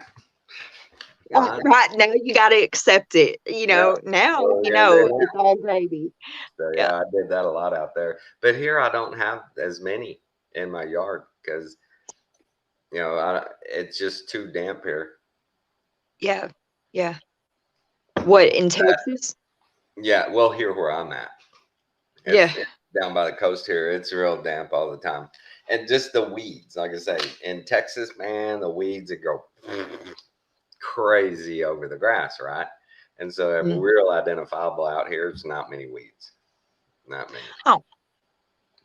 Fine. Right now, you got to accept it. Yeah. Now So here they went. it's all gravy. So Yeah. yeah, I did that a lot out there. But here I don't have as many in my yard because it's just too damp here. Yeah. What, in Texas? Yeah, well, here where I'm at, Yeah. it's down by the coast here. It's real damp all the time, and just the weeds. Like I say, in Texas, man, the weeds that go crazy over the grass, right? And so they're Mm. real identifiable out here. It's not many weeds, not many. Oh,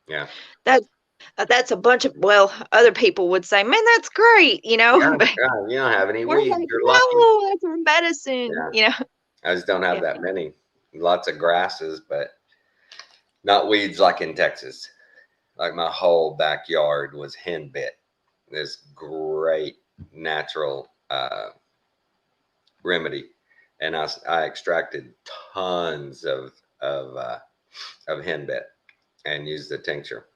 Yeah. that's a bunch of, well, other people would say, man, that's great, Yeah, but yeah, you don't have any we're weeds. like, You're lucky. no, that's our medicine, Yeah. I just don't have Yeah. that many. Lots of grasses, but not weeds like in Texas. Like my whole backyard was henbit. This great natural remedy, and I extracted tons of henbit and used the tincture.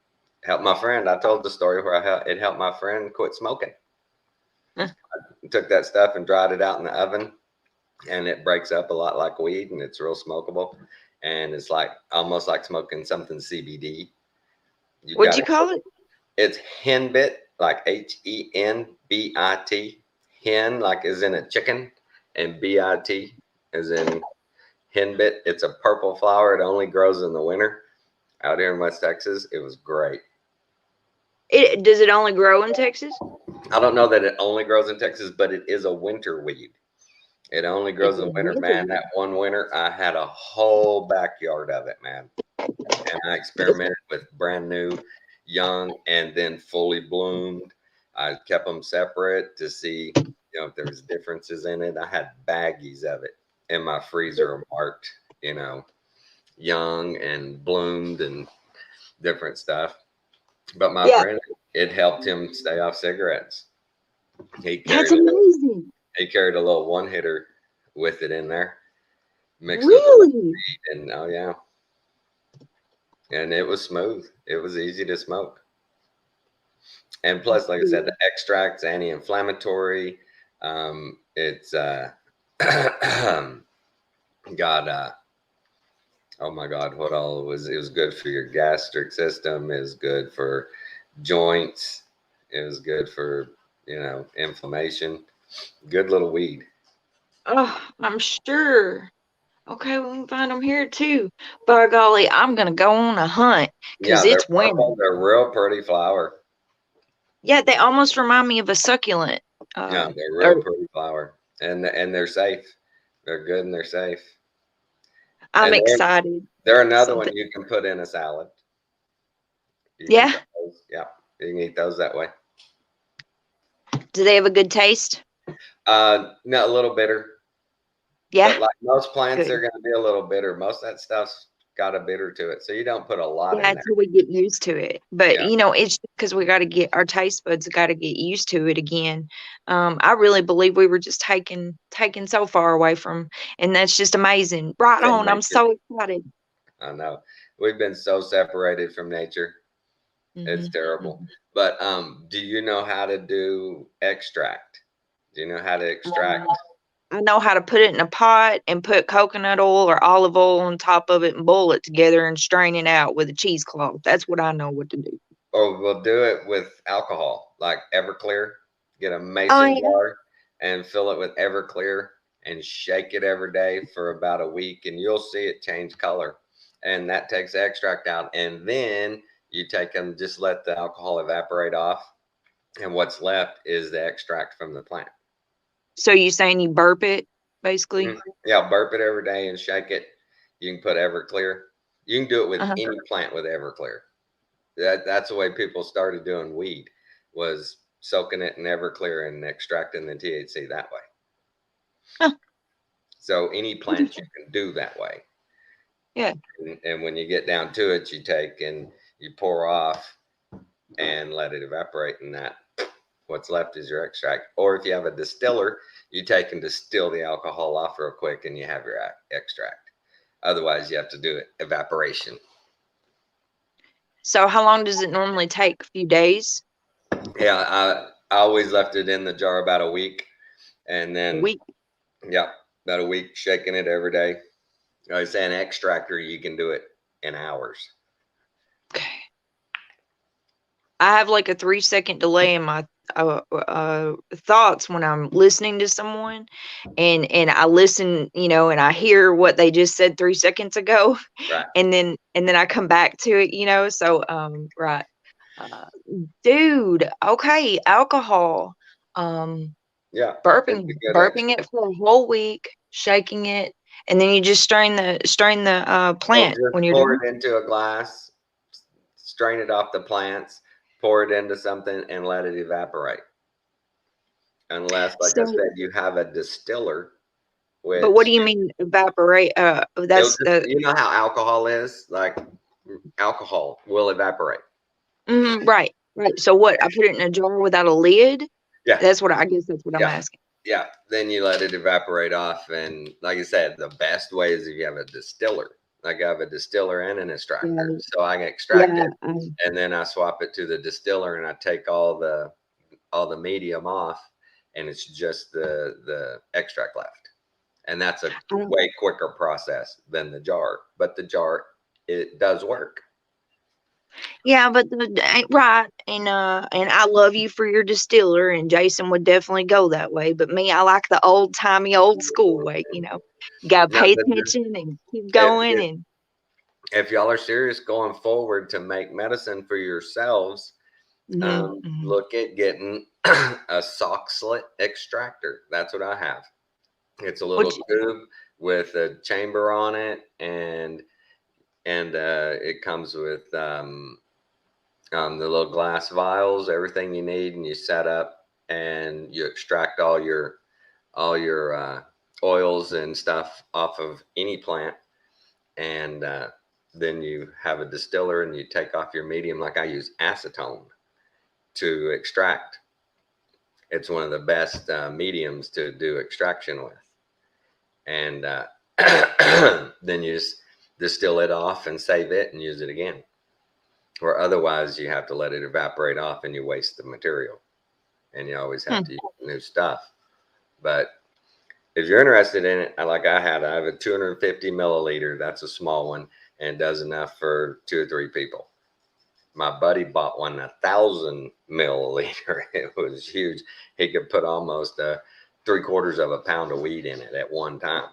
Helped my friend. I told the story where it helped my friend quit smoking. Huh. I took that stuff and dried it out in the oven, and it breaks up a lot like weed, and it's real smokable, and it's like almost like smoking something CBD. What'd you call it? It's henbit, like HENBIT. Hen, like is in a chicken, and BIT is in henbit. It's a purple flower. It only grows in the winter. Out here in West Texas, it was great. Does it only grow in Texas? I don't know that it only grows in Texas, but it is a winter weed. It only grows in winter, man. That one winter, I had a whole backyard of it, man. And I experimented with brand new, young, and then fully bloomed. I kept them separate to see, if there was differences in it. I had baggies of it in my freezer marked, young and bloomed and different stuff. But my friend, it helped him stay off cigarettes. That's amazing. He carried a little one hitter with it in there, mixed Really? with and oh yeah, and it was smooth. It was easy to smoke, and plus, like I said, the extracts anti-inflammatory. It's got oh my God, what all was it was good for your gastric system. It was good for joints. It was good for inflammation. Good little weed. Oh, I'm sure. Okay, we can find them here too. By golly, I'm gonna go on a hunt because Yeah, they're it's winter. purple. They're real pretty flower. Yeah, they almost remind me of a succulent. Yeah, they're Or real pretty flower, and they're safe. They're good and they're safe. I'm And excited. they're another one Something. you can put in a salad. You can Yeah. put those. Yeah, you can eat those that way. Do they have a good taste? No, a little bitter, but Yeah. like most plants, they're Good. going to be a little bitter. Most of that stuff's got a bitter to it, so you don't put a lot Yeah, in there. until we get used to it. But Yeah, it's because we got to get our taste buds got to get used to it again. I really believe we were just taken so far away from, and that's just amazing. Right from on. I'm nature. so excited. I know we've been so separated from nature. It's Hmm. terrible. But do you know how to do extract? Do you know how to extract? I know how to put it in a pot and put coconut oil or olive oil on top of it and boil it together and strain it out with a cheesecloth. That's what I know what to do. Or we'll do it with alcohol, like Everclear. Get a Oh mason yeah. jar and fill it with Everclear and shake it every day for about a week, and you'll see it change color. And that takes the extract out. And then you take them, just let the alcohol evaporate off, and what's left is the extract from the plant. So you saying you burp it, basically? Yeah, burp it every day and shake it. You can put Everclear. You can do it with Uh-huh. any plant with Everclear. That's the way people started doing weed, was soaking it in Everclear and extracting the THC that way. Huh. So any plant you can do that way. Yeah. And when you get down to it, you take and you pour off and let it evaporate, and that what's left is your extract. Or if you have a distiller, you take and distill the alcohol off real quick and you have your extract. Otherwise, you have to do it evaporation. So how long does it normally take? A few days? Yeah, I always left it in the jar about a week, and A then week? yeah, about a week shaking it every day. Like I say, an extractor, you can do it in hours. I have like a 3-second delay in my thoughts when I'm listening to someone, and I listen, and I hear what they just said 3 seconds ago, Right. and then I come back to it. So right, uh, dude, okay, alcohol, um, Yeah. It's burping a good burping extract. it for a whole week, shaking it, and then you just strain the Well, plant when just you're pour done. it into a glass, strain it off the plants, pour it into something, and let it evaporate. Unless, like I So, said, you have a distiller, but what which do you mean evaporate? it'll That's just, the you know how alcohol is? Like alcohol will evaporate. right, right. So what? I put it in a jar without a lid. Yeah. I guess that's what I'm Yeah. asking. Yeah. Then you let it evaporate off. And like I said, the best way is if you have a distiller. Like I have a distiller and an extractor. Yeah, So I can extract yeah. it and then I swap it to the distiller and I take all the medium off and it's just the extract left. And that's a I don't, way quicker process than the jar. But the jar, it does work. yeah, but right, and I love you for your distiller, and Jason would definitely go that way. But me, I like the old timey, old school way. You gotta Now, pay attention and keep if, going, if, and if y'all are serious going forward to make medicine for yourselves, mhm, mhm. look at getting a sock slit extractor. That's what I have. It's a little Which tube with a chamber on it, and it comes with the little glass vials, everything you need, and you set up and you extract all your oils and stuff off of any plant, and then you have a distiller and you take off your medium. Like I use acetone to extract. It's one of the best mediums to do extraction with, and then you just distill it off and save it and use it again. Or otherwise, you have to let it evaporate off and you waste the material, and you always have hmm, to use new stuff. But if you're interested in it, like I have a 250 milliliter. That's a small one and does enough for 2 or 3 people. My buddy bought one 1,000 milliliter. It was huge. He could put almost a 3/4 of a pound of weed in it at one time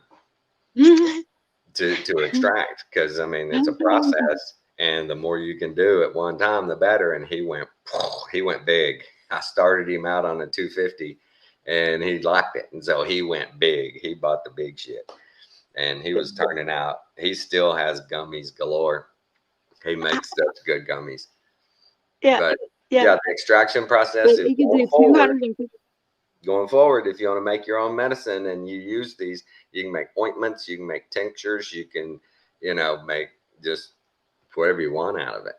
to extract. Because I mean, it's a process, and the more you can do at one time, the better. And he went big. I started him out on a 250, and he liked it, and so he went big. He bought the big shit, and he was turning out. He still has gummies galore. He makes such good gummies. Yeah, But yeah. yeah, the extraction process But is you can do going forward. 250. Going forward, if you want to make your own medicine and you use these, you can make ointments, you can make tinctures, you can, make just whatever you want out of it.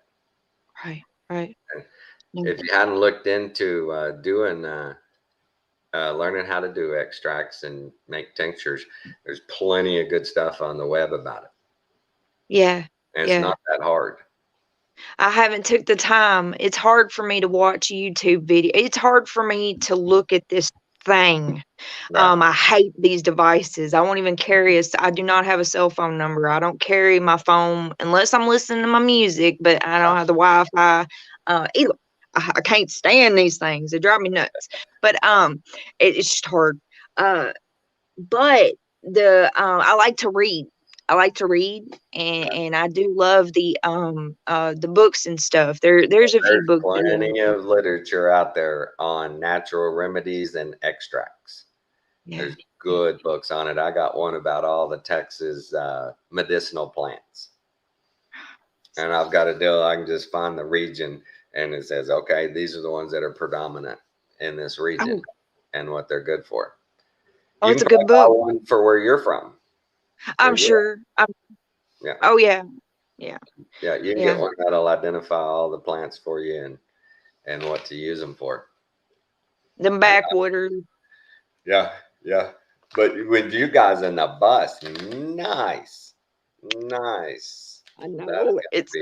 Right. If you hadn't looked into learning how to do extracts and make tinctures, there's plenty of good stuff on the web about it. Yeah, And it's not that hard. I haven't took the time. It's hard for me to watch YouTube video. It's hard for me to look at this thing. Right. I hate these devices. I won't even carry I do not have a cell phone number. I don't carry my phone unless I'm listening to my music, but I don't have the Wi-Fi either. I can't stand these things. They drive me nuts. But it's just hard. But I like to read. I like to read, and I do love the books and stuff. There's a few There's books that plenty of literature out there on natural remedies and extracts. There's good books on it. I got one about all the Texas medicinal plants. And I've got a deal. I can just find the region, and it says, okay, these are the ones that are predominant in this region and what they're good for. Oh, You it's a can good buy book. one for where you're from. I'm sure. Yeah. Oh yeah. Yeah, you can get one that'll identify all the plants for you and what to use them for. Them backwaters. Yeah. But with you guys in the bus, nice. I know it's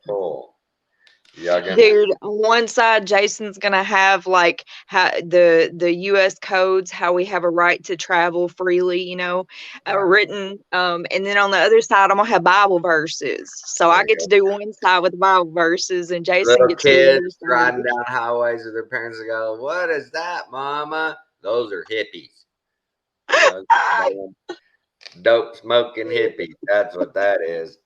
cool. dude. On one side, Jason's gonna have like how the U.S. codes, how we have a right to travel freely, written. And then on the other side, I'm gonna have Bible verses. So I get to do one side with the Bible verses, and Jason Little gets to do the other kids side. riding down highways with their parents and go, "What is that, Mama?" Those are hippies. Dope smoking hippies. That's what that is.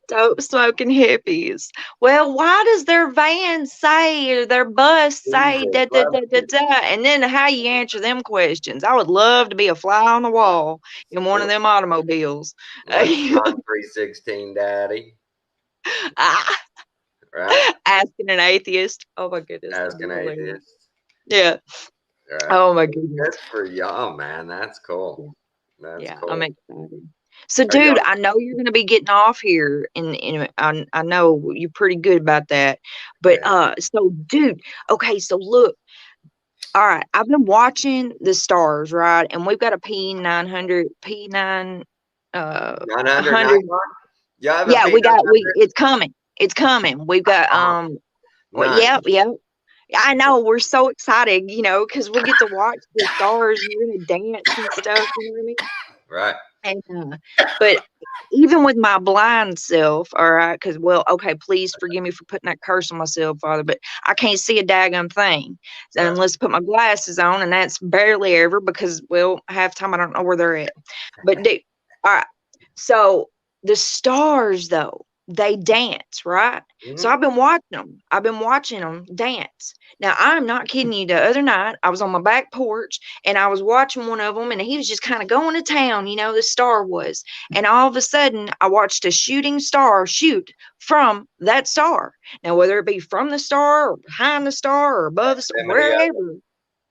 Dope smoking hippies. Well, why does their van say or their bus say da da da da da? And then how you answer them questions? I would love to be a fly on the wall in one of them automobiles. What's John 3:16, Daddy? Right? Asking an atheist. Oh my goodness. Asking atheist. Yeah. Right. Oh my goodness. Good for y'all, man. That's cool. That's cool. I'm excited. So, dude, I know you're going to be getting off here, and I know you're pretty good about that. But so, dude, okay, so look, all right, I've been watching the stars, right? And we've got a P900, P9, 100. Yeah, it's coming. It's coming. We've got nice. Yeah. I know, we're so excited, because we get to watch the stars and we're gonna dance and stuff, you know what I mean? Right. And but even with my blind self, all right, because okay, please forgive me for putting that curse on myself, Father, but I can't see a daggone thing unless I put my glasses on, and that's barely ever because, well, half the time I don't know where they're at. But dude, all right, so the stars though, they dance, right? Mm-hmm. So I've been watching them dance. Now, I'm not kidding you. The other night, I was on my back porch, and I was watching one of them, and he was just kind of going to town, the star was. And all of a sudden, I watched a shooting star shoot from that star. Now, whether it be from the star or behind the star or above the star, wherever,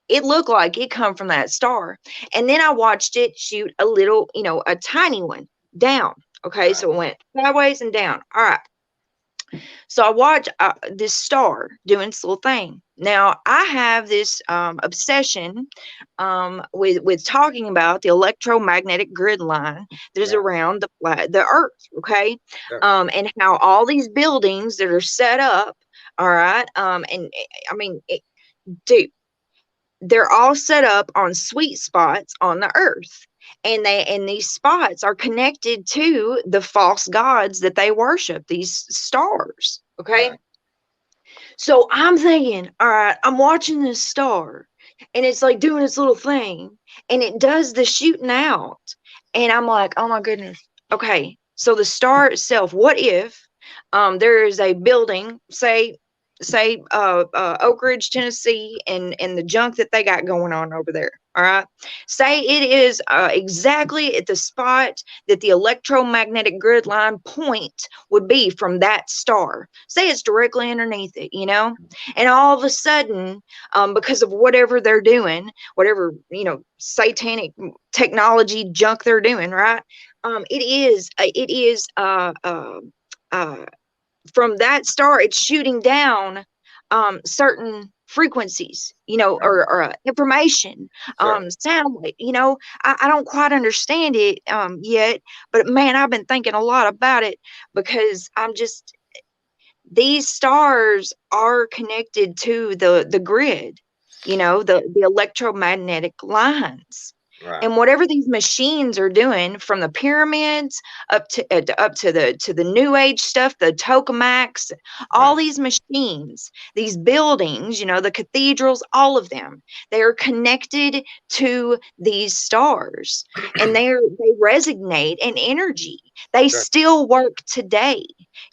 it looked like it come from that star. And then I watched it shoot a little, a tiny one down. Okay, so it went sideways and down. All right. So I watch this star doing this little thing. Now, I have this obsession with talking about the electromagnetic grid line that is around the Earth, okay? Sure. And how all these buildings that are set up, all right, and I mean, dude, they're all set up on sweet spots on the Earth. And these spots are connected to the false gods that they worship, these stars. Okay. Right. So I'm thinking, all right, I'm watching this star. and it's like doing its little thing, and it does the shooting out, and I'm like, oh my goodness. Okay, so the star itself, what if there is a building, say Oak Ridge, Tennessee, and the junk that they got going on over there, all right, say it is exactly at the spot that the electromagnetic grid line point would be from that star, say it's directly underneath it, and all of a sudden, because of whatever they're doing, whatever, satanic technology junk they're doing, right, it is from that star, it's shooting down certain frequencies, or information, Sure. sound wave. I don't quite understand it yet, but man, I've been thinking a lot about it, because these stars are connected to the grid, the electromagnetic lines. Right. And whatever these machines are doing, from the pyramids up to the new age stuff, the tokamaks, all Right. these machines, these buildings, the cathedrals, all of them, they are connected to these stars, and they resonate in energy. They Sure. still work today.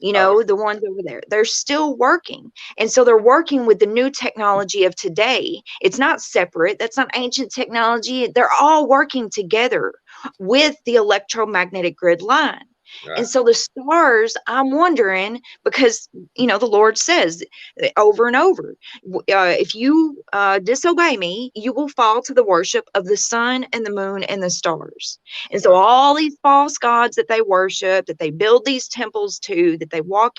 Oh, The ones over there, they're still working. And so they're working with the new technology of today. It's not separate. That's not ancient technology. They're all working together with the electromagnetic grid line. And right. so the stars, I'm wondering, because, the Lord says over and over, if you disobey me, you will fall to the worship of the sun and the moon and the stars. And so Right. all these false gods that they worship, that they build these temples to, that they walk,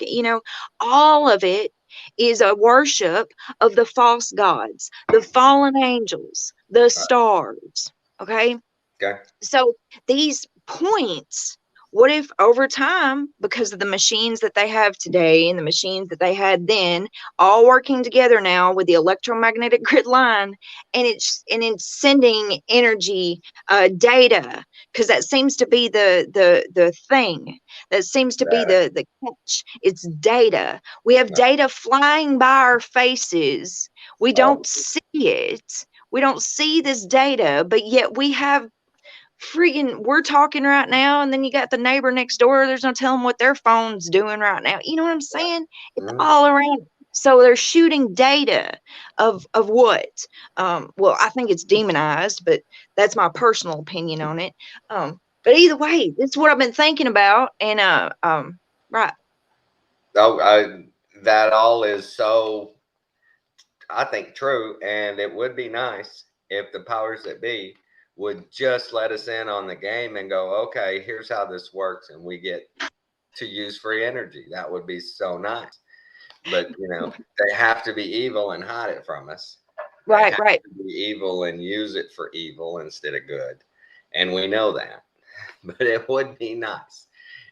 all of it is a worship of the false gods, the fallen angels, the Right. stars. Okay. Okay. So these points, what if over time, because of the machines that they have today and the machines that they had then, all working together now with the electromagnetic grid line, and it's sending energy, data, because that seems to be the thing. That seems to be Data. the catch. It's data. We have Right. data flying by our faces. We Oh, don't see it. We don't see this data, but yet we have freaking, we're talking right now, and then you got the neighbor next door. There's no telling what their phone's doing right now. You know what I'm right. saying? It's Mhm. all around. So they're shooting data of what? Well, I think it's demonized, but that's my personal opinion on it. But either way, this is what I've been thinking about, and right, Oh, that all is so, I think, true. And it would be nice if the powers that be would just let us in on the game and go, okay, here's how this works. And we get to use free energy. That would be so nice. But, they have to be evil and hide it from us. They right, have right. to be evil and use it for evil instead of good. And we know that. But it would be nice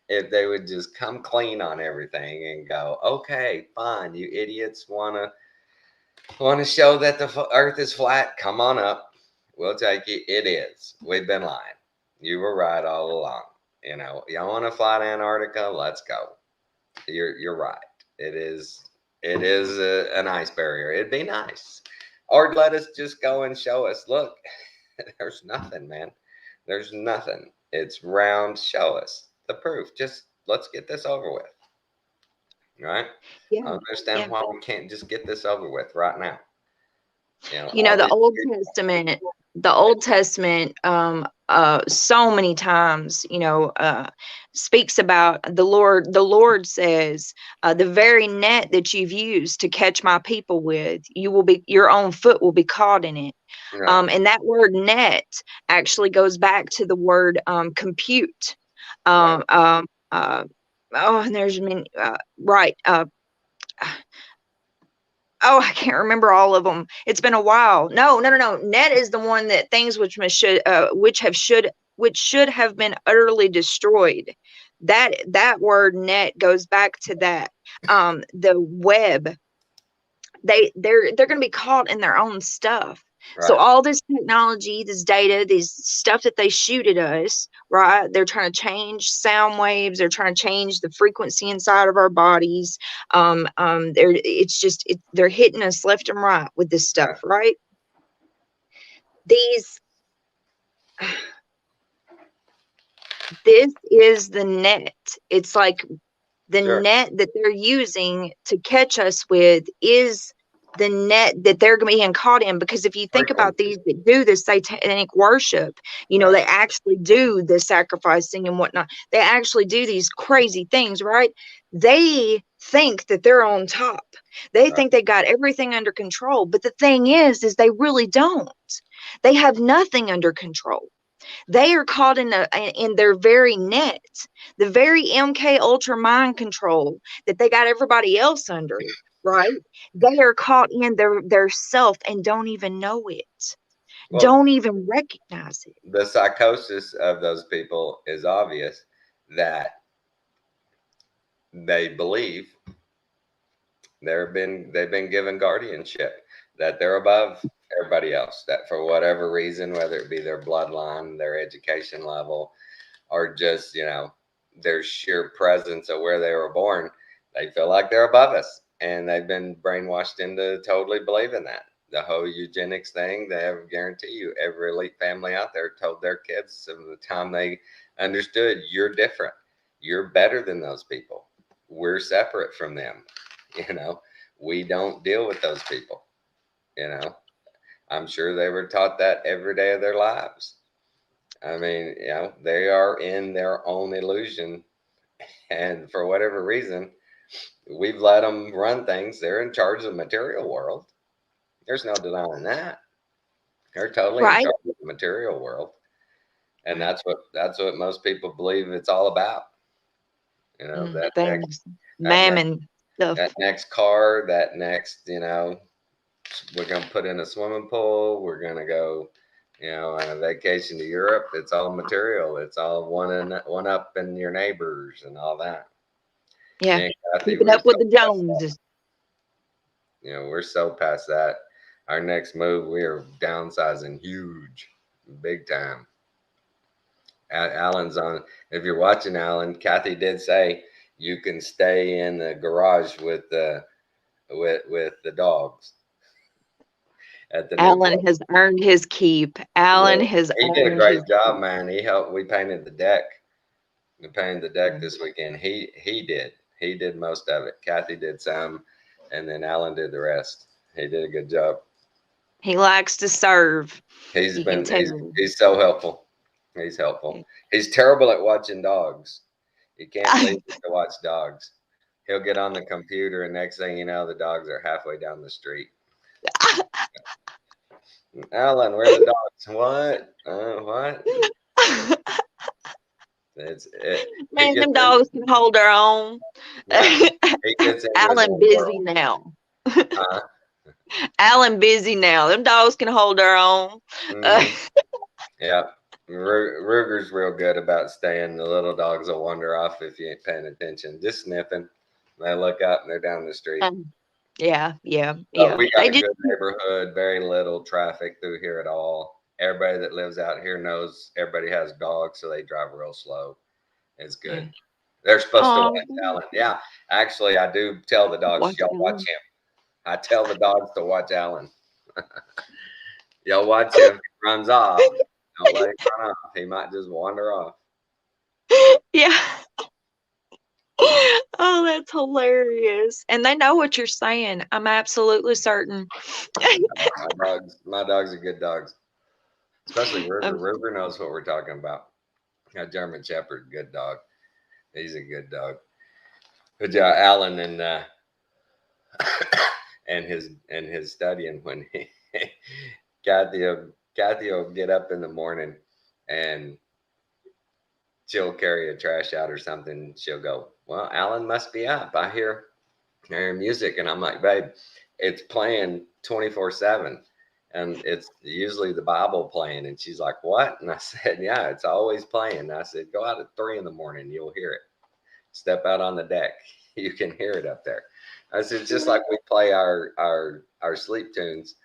if they would just come clean on everything and go, okay, fine, you idiots want to show that the earth is flat, come on up, we'll take you. It is. We've been lying. You were right all along. Y'all want to fly to Antarctica, let's go. You're right. It is an ice barrier. It'd be nice. Or let us just go and show us, look, there's nothing, man. There's nothing. It's round. Show us the proof. Just let's get this over with. Right? Yeah, I understand yeah. why we can't just get this over with right now. The All these Old Testament, so many times, speaks about the Lord says, the very net that you've used to catch my people with, your own foot will be caught in it. right, And that word net actually goes back to the word compute. right, um, um, uh, and there's many, right, oh, I can't remember all of them. It's been a while. No, no, no, no. Net is the one that things which should have been utterly destroyed. That word net goes back to that. The web, they're going to be caught in their own stuff. So right. all this technology, this data, this stuff that they shoot at us, right, they're trying to change sound waves, they're trying to change the frequency inside of our bodies. They're hitting us left and right with this Right. stuff, right? these this is the net. It's like the Sure. net that they're using to catch us with is the net that they're being caught in. Because if you think about these that do the satanic worship, you know, they actually do the sacrificing and whatnot. They actually do these crazy things, right? They think that they're on top. They think they got everything under control. But the thing is they really don't. They have nothing under control. They are caught in their very net, the very MK Ultra mind control that they got everybody else under, right? They are caught in their self and don't even know it, Well, don't even recognize it. the psychosis of those people is obvious, that they believe they've been given guardianship, that they're above everybody else, that for whatever reason, whether it be their bloodline, their education level, or just, you know, their sheer presence of where they were born, they feel like they're above us, and they've been brainwashed into totally believing that. The whole eugenics thing, they have guarantee you every elite family out there told their kids from the time they understood, you're different, you're better than those people, we're separate from them, you know, we don't deal with those people, you know. I'm sure they were taught that every day of their lives. I mean, you know, they are in their own illusion, and for whatever reason, we've let them run things. They're in charge of the material world. There's no denying that. They're totally in Right? charge of the material world, and that's what most people believe it's all about. You know, Things, that next mammon stuff. that next car, that next, you know, we're gonna put in a swimming pool. We're gonna go, you know, on a vacation to Europe. It's all material. It's all one up in your neighbors and all that. Yeah, Me and Kathy, keeping we're up with so the past that. Joneses. You know, we're so past that. Our next move, we are downsizing huge, big time. Alan's on. If you're watching, Alan, Kathy did say you can stay in the garage with the with the dogs at the new Alan place. has earned his keep. Yeah, Alan has he did a earned his great job, keep. man. He helped. We painted the deck. We painted the deck this weekend. He did. He did most of it. Kathy did some, and then Alan did the rest. He did a good job. He likes to serve. He's You can been tell. he's so helpful. He's helpful. He's terrible at watching dogs. You can't leave him to watch dogs. He'll get on the computer, and next thing you know, the dogs are halfway down the street. Alan, where are the dogs? What? What? He Man, gets them in. dogs can hold their own. Yeah, he gets into his Alan own busy world. now. Uh, Alan busy now. Them dogs can hold their own. mhm. Yeah. Ruger's real good about staying. The little dogs will wander off if you ain't paying attention. Just sniffing. They look up and they're down the street. Yeah. We got They a just good neighborhood, very little traffic through here at all. Everybody that lives out here knows everybody has dogs, so they drive real slow. It's good. yeah. They're supposed to Oh, watch Alan. Yeah, actually, I do tell the dogs, watch y'all watch Alan. him. I tell the dogs to watch Alan. Y'all watch him. He runs off. Don't let him run off. He might just wander off. Yeah. Oh, that's hilarious. And they know what you're saying. I'm absolutely certain. My dogs are good dogs, especially Ruger. Um, Ruger knows what we're talking about. A German Shepherd, good dog. He's a good dog. But yeah, Alan and his studying when Kathy will get up in the morning and she'll carry a trash out or something. She'll go, well, Alan must be up. I hear music, and I'm like, babe, it's playing 24/7, and it's usually the Bible playing. And she's like, what? And I said, yeah, it's always playing. And I said, go out at 3 in the morning, you'll hear it. Step out on the deck, you can hear it up there. I said, just like we play our sleep tunes,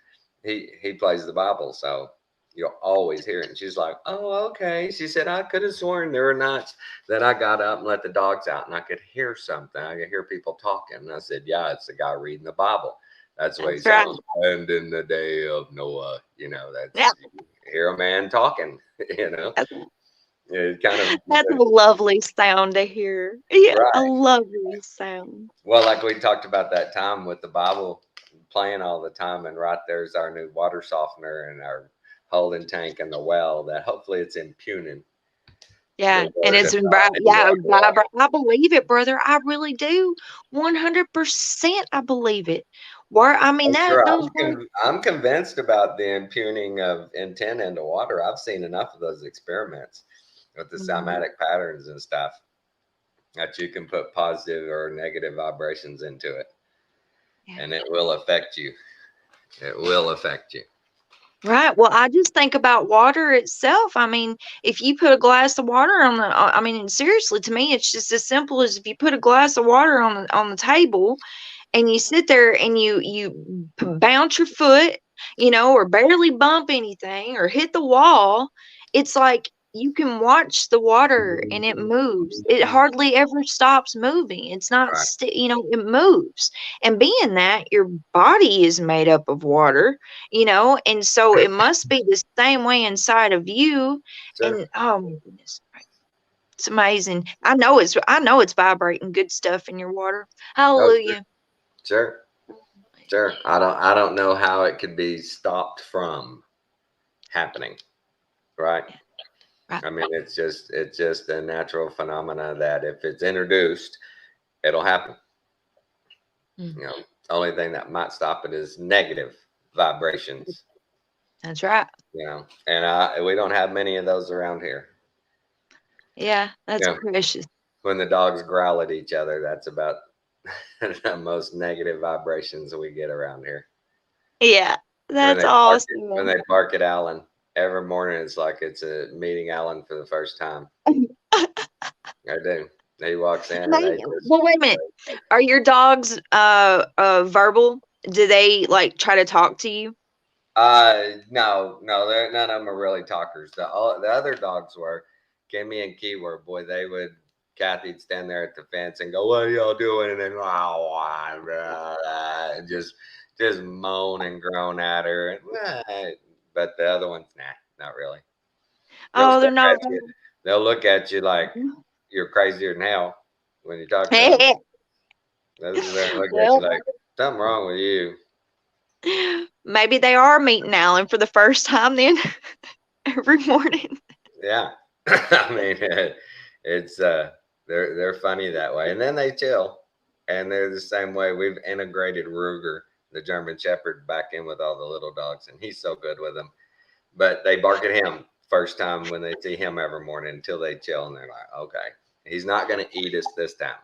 he plays the Bible, so you'll always hear it. And she's like, oh, okay. She said, I could have sworn there were nights that I got up and let the dogs out and I could hear something. I could hear people talking. And I said, yeah, it's the guy reading the Bible. That's what he That's right. says. And in the day of Noah, you know, Yeah. hear a man talking, you know. That's- It kind of That's a lovely sound to hear. Yeah, a right. lovely sound. Well, like we talked about that time with the Bible playing all the time, and right there's our new water softener and our holding tank and the well that hopefully it's impugning Yeah, the and word it's of been God into our water. I believe it, brother. I really do. 100% I believe it. Where I mean I'm that sure those words. I'm convinced about the impugning of intent into water. I've seen enough of those experiments with the Mhm. somatic patterns and stuff that you can put positive or negative vibrations into it, Yeah. and it will affect you. It will affect you. Right. Well, I just think about water itself. I mean, if you put a glass of water on I mean, seriously, to me, it's just as simple as if you put a glass of water on the table and you sit there and bounce your foot, or barely bump anything or hit the wall. It's like you can watch the water and it moves. It hardly ever stops moving. It's not, Right. it moves. And being that your body is made up of water, and so it must be the same way inside of you. Sure. And oh my goodness, it's amazing. I know it's vibrating good stuff in your water. Oh, sure. Hallelujah. Sure. Sure. I don't know how it could be stopped from happening. Right. Right. I mean, it's just a natural phenomena that if it's introduced, it'll happen. Mm. You know, only thing that might stop it is negative vibrations. That's right. You know, and we don't have many of those around here. Yeah, that's You know, precious. when the dogs growl at each other, that's about the most negative vibrations we get around here. Yeah, When that's they when awesome. they bark at Alan every morning, it's like it's a meeting Alan for the first time. I do. He walks in and they just Well, wait a minute. Are your dogs verbal? Do they like try to talk to you? no, none of them are really talkers. The other dogs were Kimmy and Key were, boy, they would Kathy'd stand there at the fence and go, "What are y'all doing?" And then and just moan and groan at her. But the other ones, nah, not really. They'll Oh, they're stare not at you. They'll look at you like you're crazier than hell when you talk to them. verbal. They'll just there and look at you Well, like something wrong with you. maybe they are meeting Alan for the first time then every morning. Yeah, I mean, it's they're funny that way, and then they chill, and they're the same way. We've integrated Ruger, the German Shepherd, back in with all the little dogs, and he's so good with them. But they bark at him first time when they see him every morning until they chill, and they're like, okay, he's not going to eat us this time.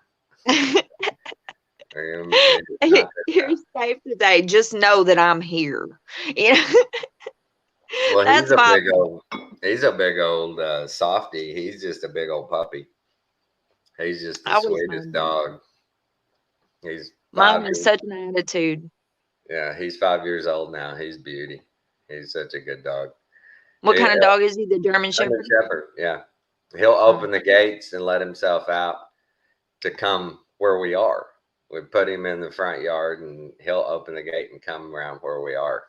It's not this You're time. safe today. Just know that I'm here. You know, Well, that's my he's a big old softy. He's just a big old puppy. He's just the I always sweetest find that. dog. He's Mine 5 has years. such an attitude. Yeah, he's 5 years old now. He's beauty. He's such a good dog. What He, kind of dog is he? The German German Shepherd? Shepherd. Yeah, he'll Oh. open the gates and let himself out to come where we are. We put him in the front yard, and he'll open the gate and come around where we are.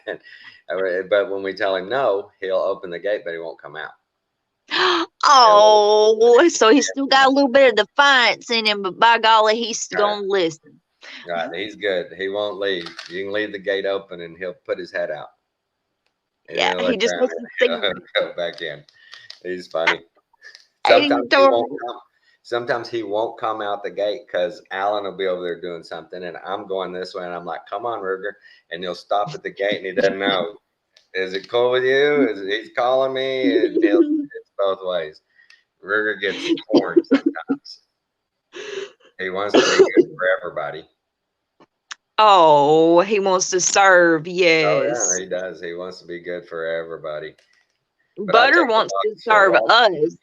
But when we tell him no, he'll open the gate, but he won't come out. Oh, so he's still got a little bit of defiance in him, but by golly, he's Right, gonna listen. right. He's good. He won't leave. You can leave the gate open, and he'll put his head out, and Yeah, then he look just around wants to see and you. he'll go back in. He's funny. Ain't he Sometimes he won't adorable? come. Sometimes he won't come out the gate because Alan will be over there doing something, and I'm going this way, and I'm like, "Come on, Ruger," and he'll stop at the gate, and he doesn't know. Is it cool with you? He's calling me, and it's both ways. Ruger gets torn sometimes. He wants to be good for everybody. Oh, he wants to serve. Oh yeah, Yes. he does. He wants to be good for everybody. But I Butter take the wants to dogs for serve walks. us,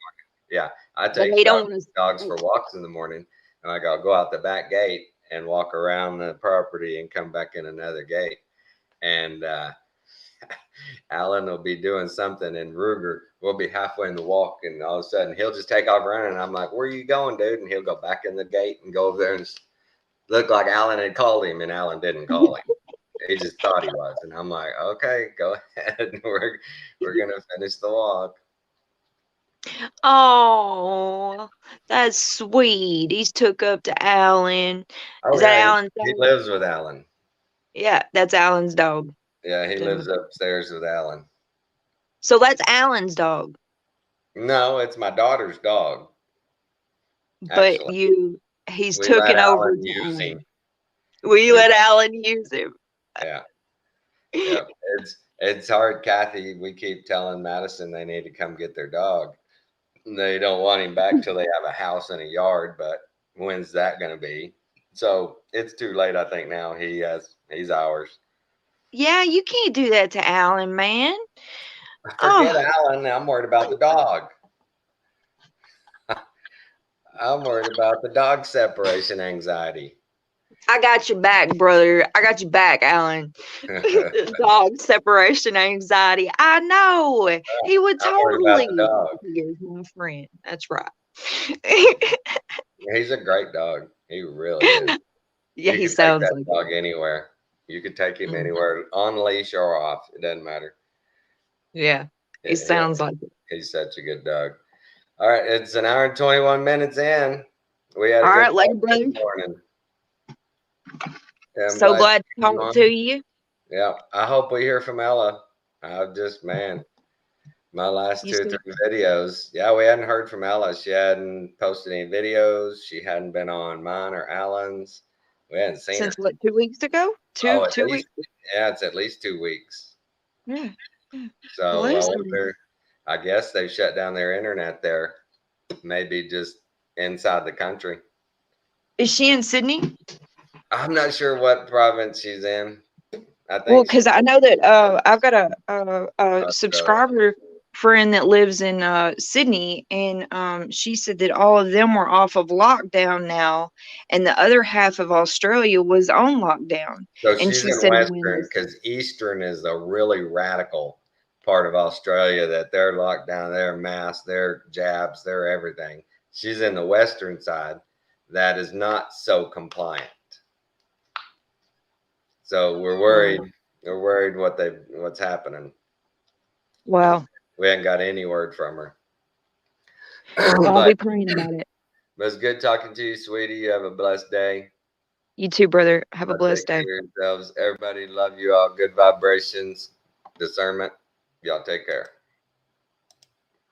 Yeah, I but take he don't want dogs to. for walks in the morning, and I go out the back gate and walk around the property and come back in another gate. And Alan will be doing something, and Ruger will be halfway in the walk, and all of a sudden he'll just take off running. And I'm like, "Where are you going, dude?" And he'll go back in the gate and go over there and look like Alan had called him, and Alan didn't call him. He just thought he was, and I'm like, okay, go ahead. We're gonna finish the walk. Oh, that's sweet. He's took up to Alan. Oh Is that yeah, Alan's he dog? lives with Alan. Yeah, that's Alan's dog. Yeah, he Then- lives upstairs with Alan. So that's Alan's dog. No, it's my daughter's dog. But Actually, he's we let taken over Alan to use him. Alan. We We let Alan use him. Yeah, yeah. It's hard, Kathy. We keep telling Madison they need to come get their dog. They don't want him back till they have a house and a yard, but when's that going to be? So it's too late, I think. Now he's ours. Yeah, you can't do that to Alan, man. Forget Oh, Alan. I'm worried about the dog. I'm worried about the dog separation anxiety. I got your back, brother. I got your back, Alan. I'm Dog separation anxiety. I know. He would worried about totally. the dog. He is my friend. That's right. He's a great dog. He really is. Yeah, You he can take sounds that like dog anywhere. You could take him it. anywhere, on leash or off. It doesn't matter. Yeah, he He- sounds like it. He's such a good dog. All right, it's an hour and 21 minutes in. We had a All good right, later, talk brother. this morning. Yeah, I'm So glad to you came talk on. to you. Yeah, I hope we hear from Ella. Man, my last You 2 or said 3 videos. Yeah, we hadn't heard from Ella. She hadn't posted any videos. She hadn't been on mine or Alan's. We hadn't seen her. since what, 2 weeks ago? Oh, at 2 weeks? least, yeah, it's at least 2 weeks. Yeah. Yeah. So I Bless her. wonder, I guess they've shut down their internet there. Maybe just inside the country. Is she in Sydney? I'm not sure what province she's in. I Well, think because I know that I've got a Australia. subscriber friend that lives in Sydney, and she said that all of them were off of lockdown now, and the other half of Australia was on lockdown. So And she's she in said Western because Eastern is a really radical part of Australia that they're locked down, their masks, their jabs, their everything. She's in the Western side that is not so compliant. So we're worried. We're worried what's happening. Wow. We haven't got any word from her. Well, I'll but be praying about it. it was good talking to you, sweetie. You have a blessed day. You too, brother. Have a Take blessed care day. of yourselves. Everybody, love you all. Good vibrations, discernment. Y'all take care.